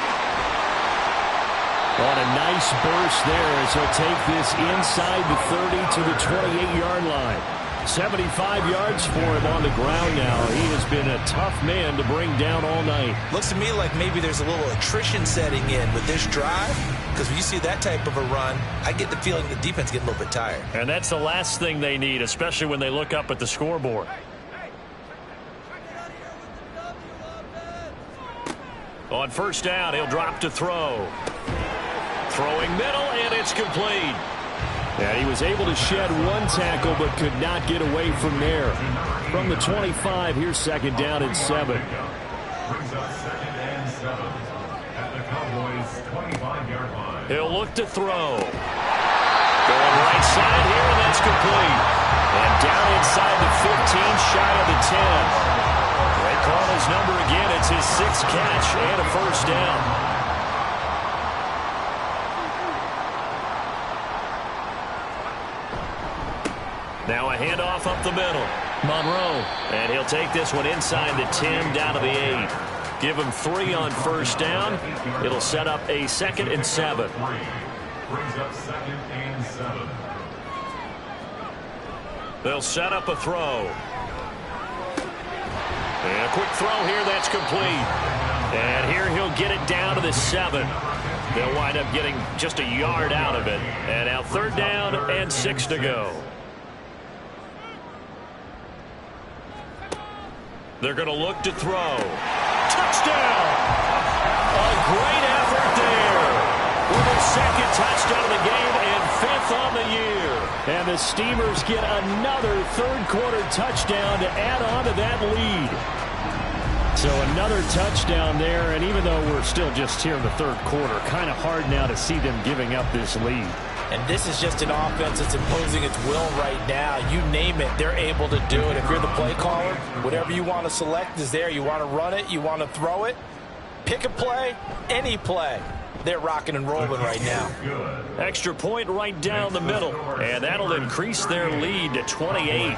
On a nice burst there as he'll take this inside the 30 to the 28-yard line. 75 yards for him on the ground now. He has been a tough man to bring down all night. Looks to me like maybe there's a little attrition setting in with this drive, because when you see that type of a run, I get the feeling the defense getting a little bit tired. And that's the last thing they need, especially when they look up at the scoreboard. On 1st down, he'll drop to throw. Throwing middle, and it's complete. Yeah, he was able to shed 1 tackle, but could not get away from there. From the 25, here's 2nd down and 7. Brings up 2nd and 7. 25-yard line. He'll look to throw. Going right side here, and that's complete. And down inside the 15, shy of the 10. They call his number again. It's his 6th catch and a first down. Now a handoff up the middle. Monroe. And he'll take this one inside the 10, down to the 8. Give him 3 on first down. It'll set up a 2nd and 7. Brings up 2nd and 7. They'll set up a throw. And a quick throw here, that's complete. And here he'll get it down to the 7. They'll wind up getting just a yard out of it. And now 3rd down and 6 to go. They're going to look to throw. Touchdown! A great effort there. With a 2nd touchdown of the game and 5th on the year. And the Steamers get another 3rd quarter touchdown to add on to that lead. So another touchdown there, and even though we're still just here in the 3rd quarter, kind of hard now to see them giving up this lead. And this is just an offense that's imposing its will right now. You name it, they're able to do it. If you're the play caller, whatever you want to select is there. You want to run it, you want to throw it, pick a play, any play. They're rocking and rolling right now. Extra point right down the middle, and that'll increase their lead to 28.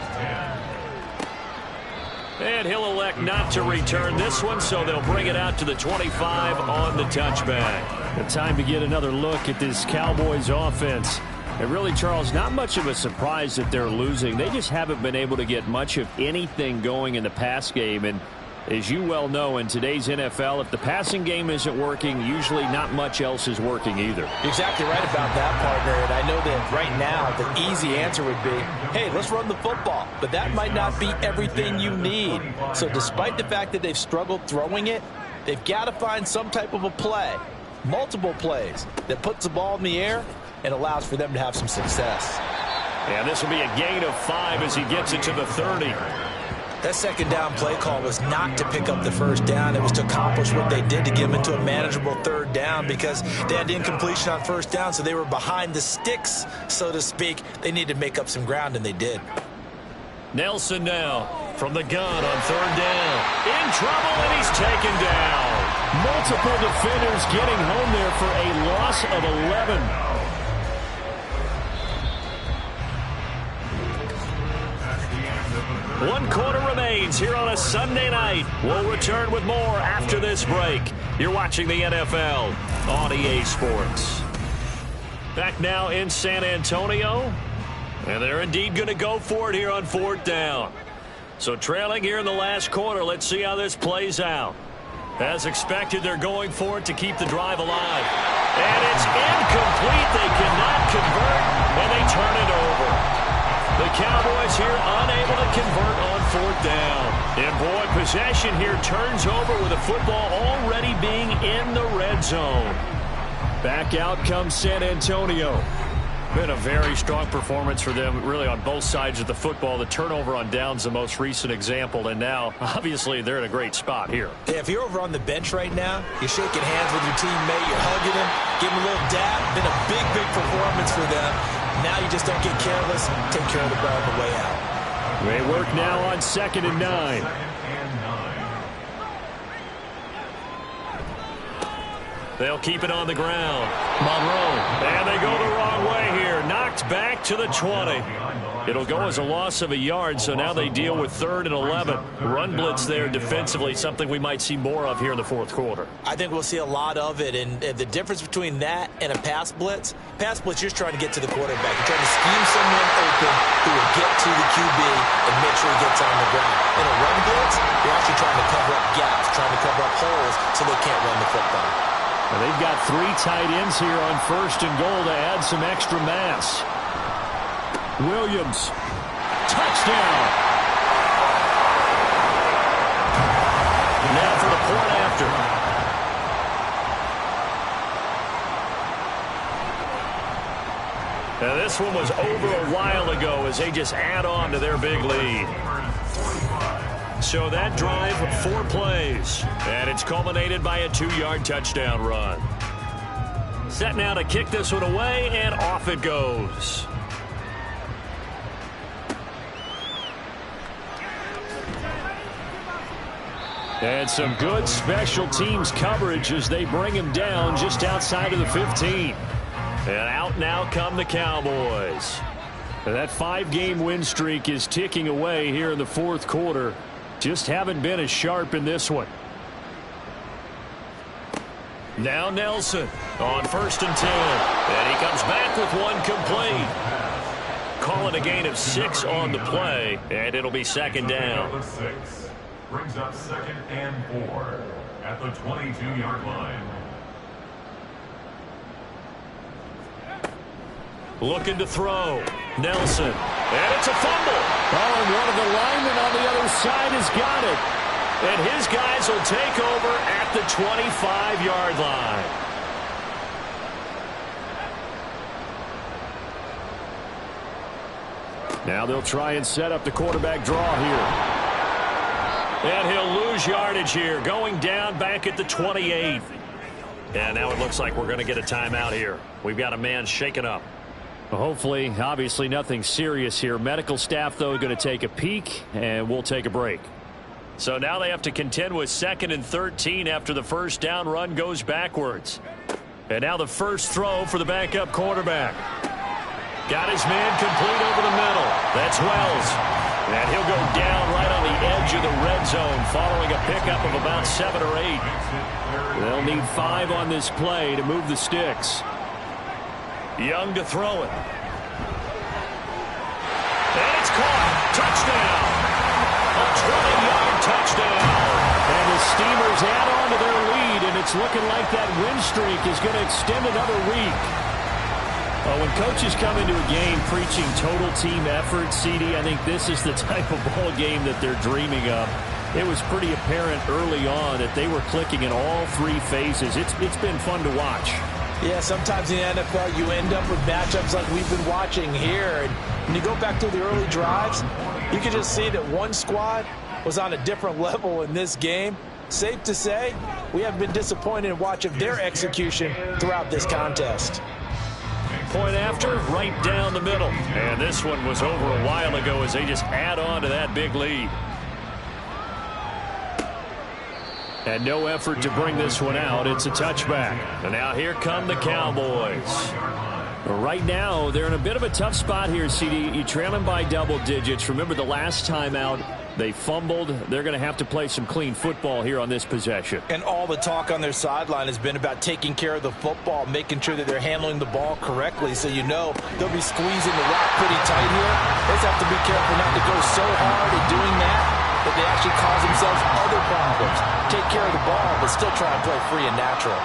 And he'll elect not to return this one, so they'll bring it out to the 25 on the touchback. The time to get another look at this Cowboys offense. And really, Charles, not much of a surprise that they're losing. They just haven't been able to get much of anything going in the pass game. And as you well know, in today's NFL, if the passing game isn't working, usually not much else is working either. You're exactly right about that, partner. And I know that right now the easy answer would be, hey, let's run the football. But that might not be everything you need. So despite the fact that they've struggled throwing it, they've got to find some type of a play, multiple plays, that puts the ball in the air and allows for them to have some success. And this will be a gain of 5 as he gets it to the 30. That 2nd down play call was not to pick up the 1st down. It was to accomplish what they did to get them into a manageable 3rd down because they had incompletion on 1st down, so they were behind the sticks, so to speak. They needed to make up some ground, and they did. Nelson now from the gun on 3rd down. In trouble, and he's taken down. Multiple defenders getting home there for a loss of 11. 1 quarter remains here on a Sunday night. We'll return with more after this break. You're watching the NFL on EA Sports. Back now in San Antonio. And they're indeed going to go for it here on 4th down. So trailing here in the last quarter. Let's see how this plays out. As expected, they're going for it to keep the drive alive. And it's incomplete. They cannot convert, and they turn it over. The Cowboys here unable to convert on 4th down. And boy, possession here turns over with the football already being in the red zone. Back out comes San Antonio. Been a very strong performance for them, really, on both sides of the football. The turnover on downs, the most recent example, and now, obviously, they're in a great spot here. Yeah, if you're over on the bench right now, you're shaking hands with your teammate, you're hugging him, giving him a little dab. Been a big, big performance for them. Now you just don't get careless. Take care of the ball on the way out. They work now on 2nd and 9. They'll keep it on the ground. Monroe. And they go the wrong way here. Knocked back to the 20. It'll go as a loss of a yard, so now they deal with 3rd and 11. Run blitz there defensively, something we might see more of here in the 4th quarter. I think we'll see a lot of it, and the difference between that and a pass blitz, you're just trying to get to the quarterback. You're trying to scheme someone open who will get to the QB and make sure he gets on the ground. In a run blitz, you're actually trying to cover up gaps, trying to cover up holes so they can't run the football. And they've got 3 tight ends here on 1st and goal to add some extra mass. Williams. Touchdown. Now for the point after. Now this one was over a while ago as they just add on to their big lead. So that drive, 4 plays, and it's culminated by a 2-yard touchdown run. Set now to kick this one away, and off it goes. And some good special teams coverage as they bring him down just outside of the 15. And out now come the Cowboys. That 5-game win streak is ticking away here in the fourth quarter. Just haven't been as sharp in this one. Now Nelson on 1st and 10. And he comes back with one complete. Calling a gain of 6 on the play, and it'll be second down. Brings up 2nd and 4 at the 22-yard line. Looking to throw. Nelson. And it's a fumble. Oh, and one of the linemen on the other side has got it. And his guys will take over at the 25-yard line. Now they'll try and set up the quarterback draw here. And he'll lose yardage here, going down back at the 28. And now it looks like we're going to get a timeout here. We've got a man shaken up. Well, hopefully, obviously nothing serious here. Medical staff, though, going to take a peek, and we'll take a break. So now they have to contend with 2nd and 13 after the first down run goes backwards. And now the first throw for the backup quarterback. Got his man complete over the middle. That's Wells. And he'll go down right on the edge of the red zone following a pickup of about 7 or 8. They'll need 5 on this play to move the sticks. Young to throw it. And it's caught. Touchdown. A 20-yard touchdown. And the Steamers add on to their lead, and it's looking like that win streak is going to extend another week. Well, when coaches come into a game preaching total team effort, CD, I think this is the type of ball game that they're dreaming of. It was pretty apparent early on that they were clicking in all 3 phases. It's been fun to watch. Yeah, sometimes in the NFL you end up with matchups like we've been watching here. And when you go back to the early drives, you can just see that one squad was on a different level in this game. Safe to say, we have been disappointed in watching their execution throughout this contest. Point after, right down the middle. And this one was over a while ago as they just add on to that big lead. And no effort to bring this one out. It's a touchback. And now here come the Cowboys. Right now, they're in a bit of a tough spot here, CD. You trail them by double digits. Remember the last time out, they fumbled. They're going to have to play some clean football here on this possession. And all the talk on their sideline has been about taking care of the football, making sure that they're handling the ball correctly. So you know they'll be squeezing the rock pretty tight here. They just have to be careful not to go so hard at doing that they actually cause themselves other problems. Take care of the ball, but still try and play free and natural.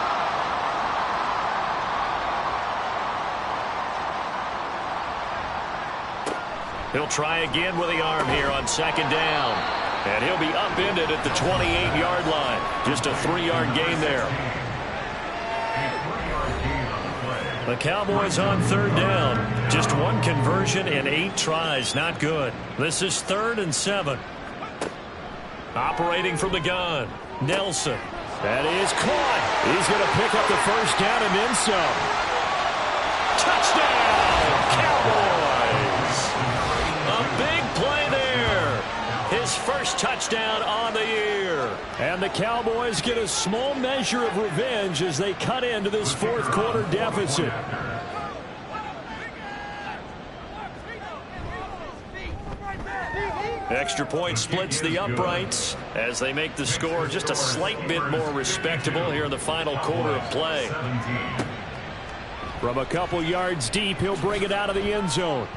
He'll try again with the arm here on 2nd down. And he'll be upended at the 28-yard line. Just a 3-yard gain there. The Cowboys on 3rd down. Just 1 conversion and 8 tries. Not good. This is 3rd and 7. Operating from the gun. Nelson. That is caught. He's going to pick up the first down and then some. Touchdown, Cowboys. A big play there. His first touchdown on the year. And the Cowboys get a small measure of revenge as they cut into this fourth quarter deficit. Extra point splits the uprights as they make the score just a slight bit more respectable here in the final quarter of play. From a couple yards deep, he'll bring it out of the end zone.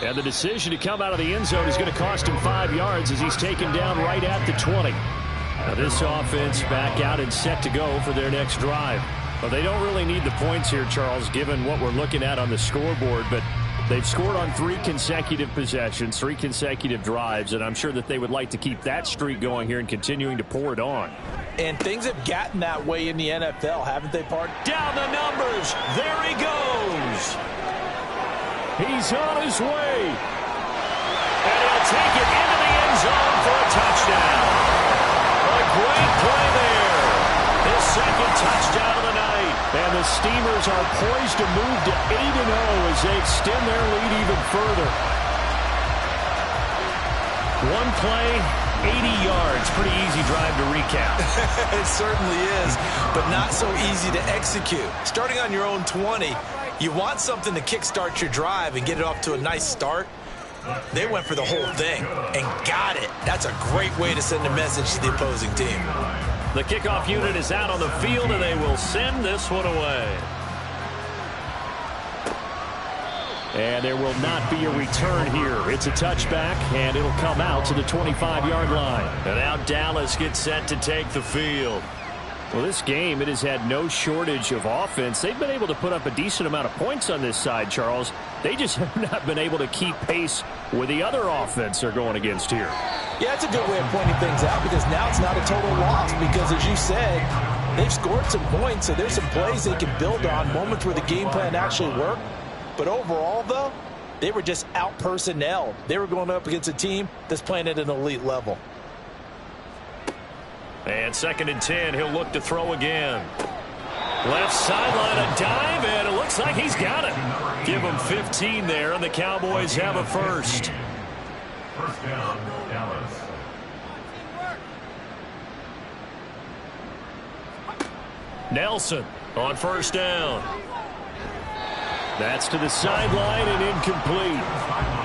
And the decision to come out of the end zone is going to cost him 5 yards as he's taken down right at the 20. Now this offense back out and set to go for their next drive. Well, they don't really need the points here, Charles, given what we're looking at on the scoreboard, but they've scored on 3 consecutive possessions, 3 consecutive drives, and I'm sure that they would like to keep that streak going here and continuing to pour it on. And things have gotten that way in the NFL, haven't they, Park? Down the numbers. There he goes. He's on his way. And he'll take it into the end zone for a touchdown. A great play there. His second touchdown of the night. And the Steamers are poised to move to 8-0 as they extend their lead even further. One play, 80 yards. Pretty easy drive to recap. It certainly is, but not so easy to execute. Starting on your own 20, you want something to kickstart your drive and get it off to a nice start. They went for the whole thing and got it. That's a great way to send a message to the opposing team. The kickoff unit is out on the field, and they will send this one away. And there will not be a return here. It's a touchback, and it'll come out to the 25-yard line. And now Dallas gets set to take the field. Well, this game, it has had no shortage of offense. They've been able to put up a decent amount of points on this side, Charles. They just have not been able to keep pace with the other offense they're going against here. Yeah, it's a good way of pointing things out because now it's not a total loss because, as you said, they've scored some points, so there's some plays they can build on, moments where the game plan actually worked. But overall, though, they were just out-personnelled. They were going up against a team that's playing at an elite level. And 2nd and 10, he'll look to throw again. Left sideline, a dive, and it looks like he's got it. Give him 15 there, and the Cowboys have a first. First down, Dallas. Nelson on first down. That's to the sideline and incomplete.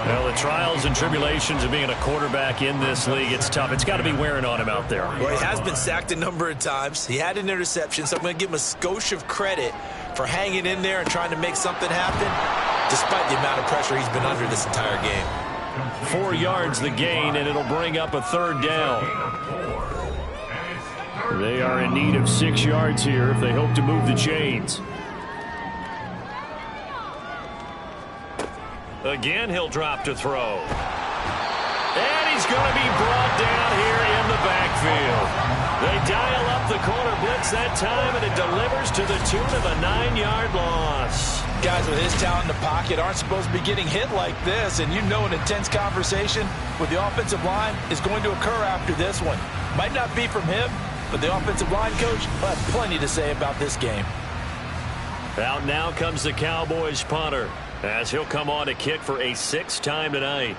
Well, the trials and tribulations of being a quarterback in this league, it's tough. It's got to be wearing on him out there. Well, he has been sacked a number of times. He had an interception, so I'm going to give him a skosh of credit for hanging in there and trying to make something happen, despite the amount of pressure he's been under this entire game. 4 yards the gain, and it'll bring up a third down. They are in need of 6 yards here if they hope to move the chains. Again, he'll drop to throw. And he's going to be brought down here in the backfield. They dial up the corner blitz that time, and it delivers to the tune of a 9-yard loss. Guys with his talent in the pocket aren't supposed to be getting hit like this, and you know an intense conversation with the offensive line is going to occur after this one. Might not be from him, but the offensive line coach will have plenty to say about this game. Out now comes the Cowboys punter, as he'll come on to kick for a 6th time tonight.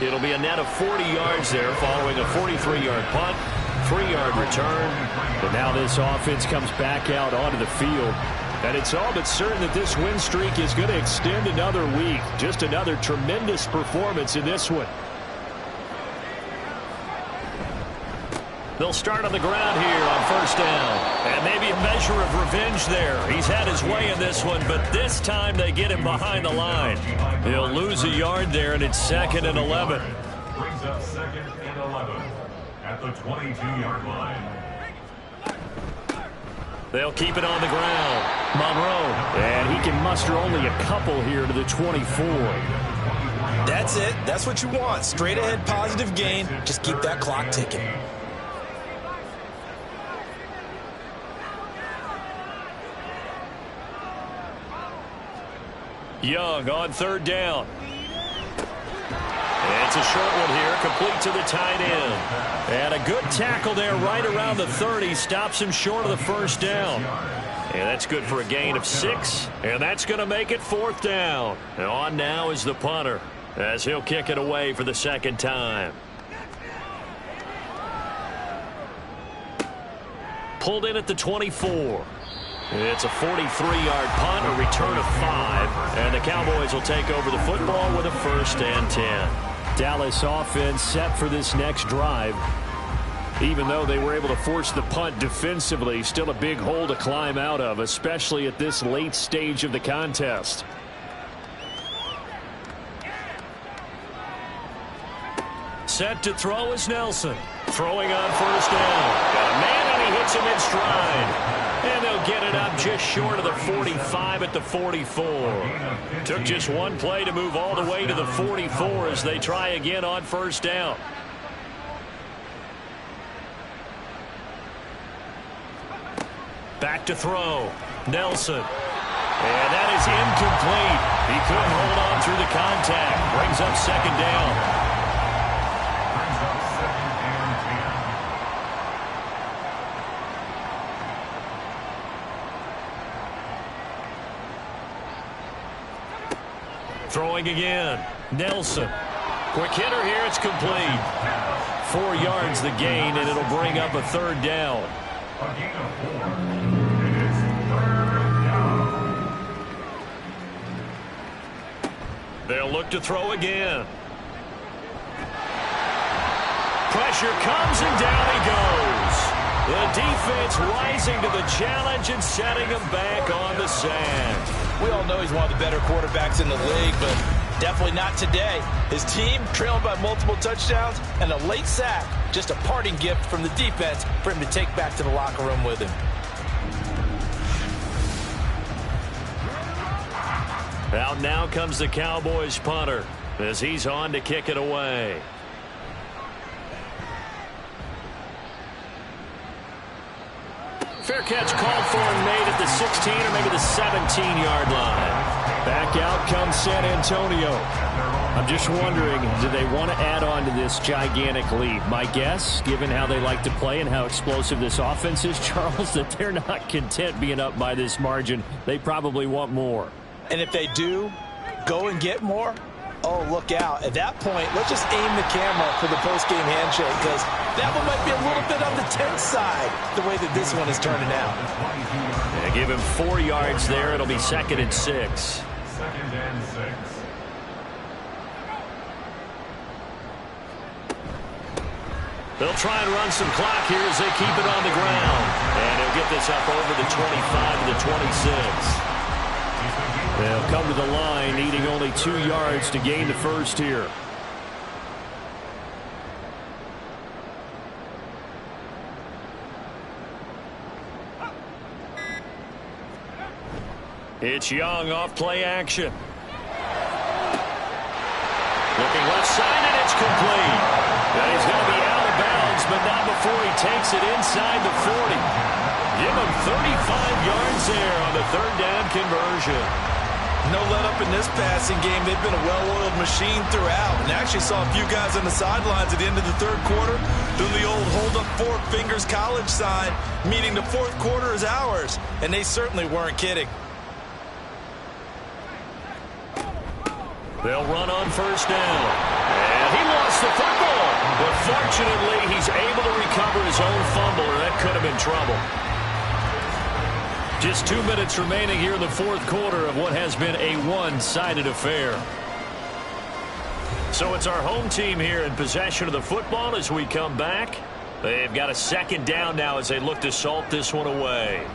It'll be a net of 40 yards there following a 43-yard punt, 3-yard return. And now this offense comes back out onto the field. And it's all but certain that this win streak is going to extend another week. Just another tremendous performance in this one. They'll start on the ground here on first down. And maybe a measure of revenge there. He's had his way in this one, but this time they get him behind the line. He'll lose a yard there, and it's 2nd and 11. Brings up 2nd and 11 at the 22-yard line. They'll keep it on the ground. Monroe. And he can muster only a couple here to the 24. That's it. That's what you want. Straight ahead positive gain. Just keep that clock ticking. Young on third down. It's a short one here, complete to the tight end. And a good tackle there right around the 30. Stops him short of the first down. And that's good for a gain of 6. And that's going to make it 4th down. And on now is the punter, as he'll kick it away for the 2nd time. Pulled in at the 24. It's a 43-yard punt, a return of 5, and the Cowboys will take over the football with a 1st and 10. Dallas offense set for this next drive. Even though they were able to force the punt defensively, still a big hole to climb out of, especially at this late stage of the contest. Set to throw is Nelson. Throwing on first down. Got a man, and he hits him in stride. And they'll get it up just short of the 45 at the 44. Took just one play to move all the way to the 44 as they try again on first down. Back to throw. Nelson. And that is incomplete. He couldn't hold on through the contact. Brings up 2nd down. Throwing again. Nelson. Quick hitter here. It's complete. 4 yards the gain, and it'll bring up a third down. A gain of 4. It is third down. They'll look to throw again. Pressure comes, and down he goes. The defense rising to the challenge and setting him back on the sand. We all know he's one of the better quarterbacks in the league, but definitely not today. His team trailing by multiple touchdowns, and a late sack, just a parting gift from the defense for him to take back to the locker room with him. Out now comes the Cowboys punter as he's on to kick it away. Fair catch called for and made at the 16 or maybe the 17-yard line. Back out comes San Antonio. I'm just wondering, do they want to add on to this gigantic lead? My guess, given how they like to play and how explosive this offense is, Charles, that they're not content being up by this margin. They probably want more. And if they do go and get more, oh, look out. At that point, let's just aim the camera for the post-game handshake, because that one might be a little bit on the tense side, the way that this one is turning out. Yeah, give him 4 yards there. It'll be 2nd and 6. 2nd and 6. They'll try and run some clock here as they keep it on the ground. And he'll get this up over the 25 to the 26. They'll come to the line, needing only 2 yards to gain the first here. It's Young off play action. Looking left side, and it's complete. And he's going to be out of bounds, but not before he takes it inside the 40. Give him 35 yards there on the third down conversion. No let-up in this passing game. They've been a well-oiled machine throughout. And actually saw a few guys on the sidelines at the end of the third quarter doing the old hold-up 4 fingers college sign, meaning the fourth quarter is ours. And they certainly weren't kidding. They'll run on first down. And he lost the football. But fortunately, he's able to recover his own fumble, or that could have been trouble. Just 2 minutes remaining here in the fourth quarter of what has been a one-sided affair. So it's our home team here in possession of the football as we come back. They've got a 2nd down now as they look to salt this one away.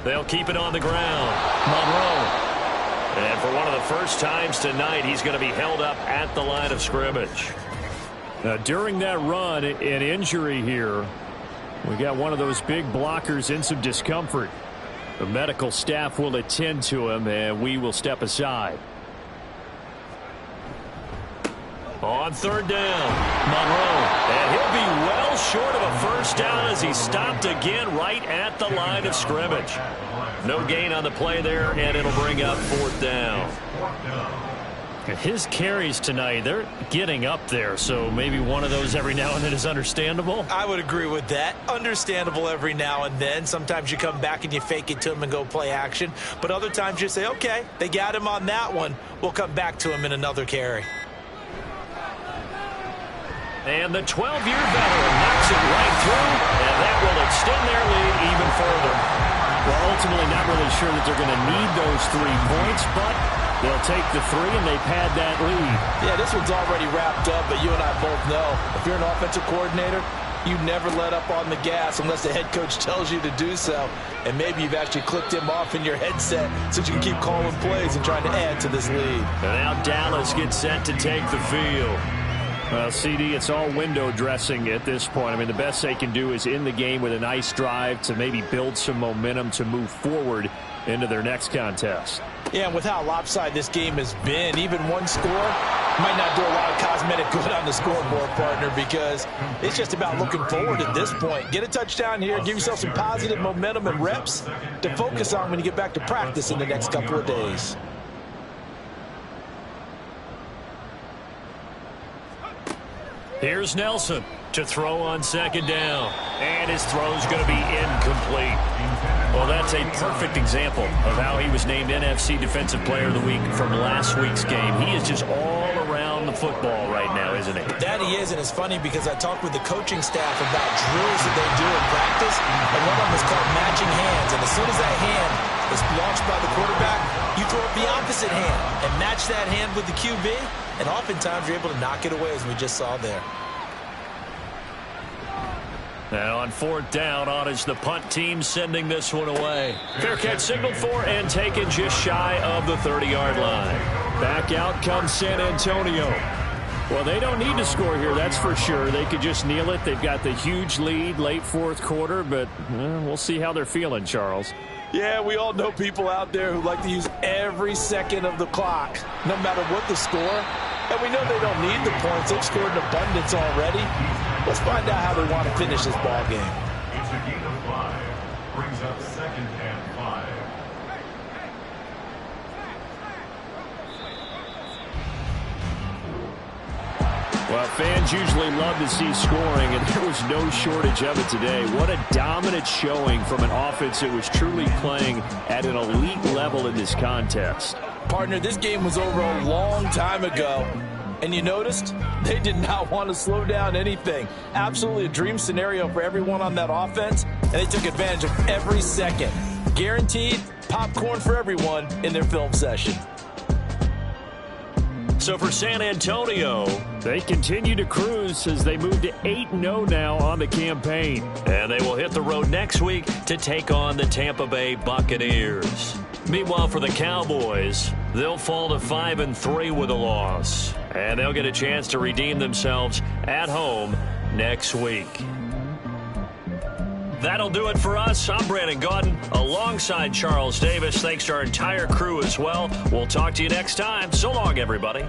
They'll keep it on the ground. Monroe. And for one of the first times tonight, he's going to be held up at the line of scrimmage. During that run, an injury here. We got one of those big blockers in some discomfort. The medical staff will attend to him, and we will step aside. On third down, Monroe. And he'll be well short of a first down as he stopped again right at the line of scrimmage. No gain on the play there, and it'll bring up 4th down. His carries tonight, they're getting up there, so maybe one of those every now and then is understandable. I would agree with that. Understandable every now and then. Sometimes you come back and you fake it to him and go play action. But other times you say, okay, they got him on that one. We'll come back to him in another carry. And the 12-year veteran knocks it right through, and that will extend their lead even further. Well, ultimately not really sure that they're going to need those 3 points, but they'll take the 3 and they pad that lead. Yeah, this one's already wrapped up, but you and I both know if you're an offensive coordinator, you never let up on the gas unless the head coach tells you to do so. And maybe you've actually clicked him off in your headset so you can keep calling plays and trying to add to this lead. And now Dallas gets set to take the field. Well, CD, it's all window dressing at this point. I mean, the best they can do is in the game with a nice drive to maybe build some momentum to move forward into their next contest. Yeah, and with how lopsided this game has been, even one score might not do a lot of cosmetic good on the scoreboard, partner, because it's just about looking forward at this point. Get a touchdown here, give yourself some positive momentum and reps to focus on when you get back to practice in the next couple of days. Here's Nelson to throw on 2nd down. And his throw's going to be incomplete. Well, that's a perfect example of how he was named NFC Defensive Player of the Week from last week's game. He is just all around the football right now, isn't he? That he is, and it's funny because I talked with the coaching staff about drills that they do in practice, and one of them is called matching hands. And as soon as that hand is launched by the quarterback, you throw up the opposite hand and match that hand with the QB, and oftentimes you're able to knock it away, as we just saw there. Now on 4th down, on is the punt team sending this one away. Fair catch signaled for and taken just shy of the 30-yard line. Back out comes San Antonio. Well, they don't need to score here, that's for sure. They could just kneel it. They've got the huge lead late 4th quarter, but we'll see how they're feeling, Charles. Yeah, we all know people out there who like to use every second of the clock, no matter what the score. And we know they don't need the points. They've scored in abundance already. Let's find out how they want to finish this ball game. It's a gain of 5. Brings up 2nd and 5. Well, fans usually love to see scoring, and there was no shortage of it today. What a dominant showing from an offense that was truly playing at an elite level in this contest. Partner, this game was over a long time ago. And you noticed they did not want to slow down anything. Absolutely a dream scenario for everyone on that offense, and they took advantage of every second. Guaranteed popcorn for everyone in their film session. So for San Antonio, they continue to cruise as they move to 8-0 now on the campaign. And they will hit the road next week to take on the Tampa Bay Buccaneers. Meanwhile, for the Cowboys, they'll fall to 5-3 with a loss. And they'll get a chance to redeem themselves at home next week. That'll do it for us. I'm Brandon Gaudin alongside Charles Davis. Thanks to our entire crew as well. We'll talk to you next time. So long, everybody.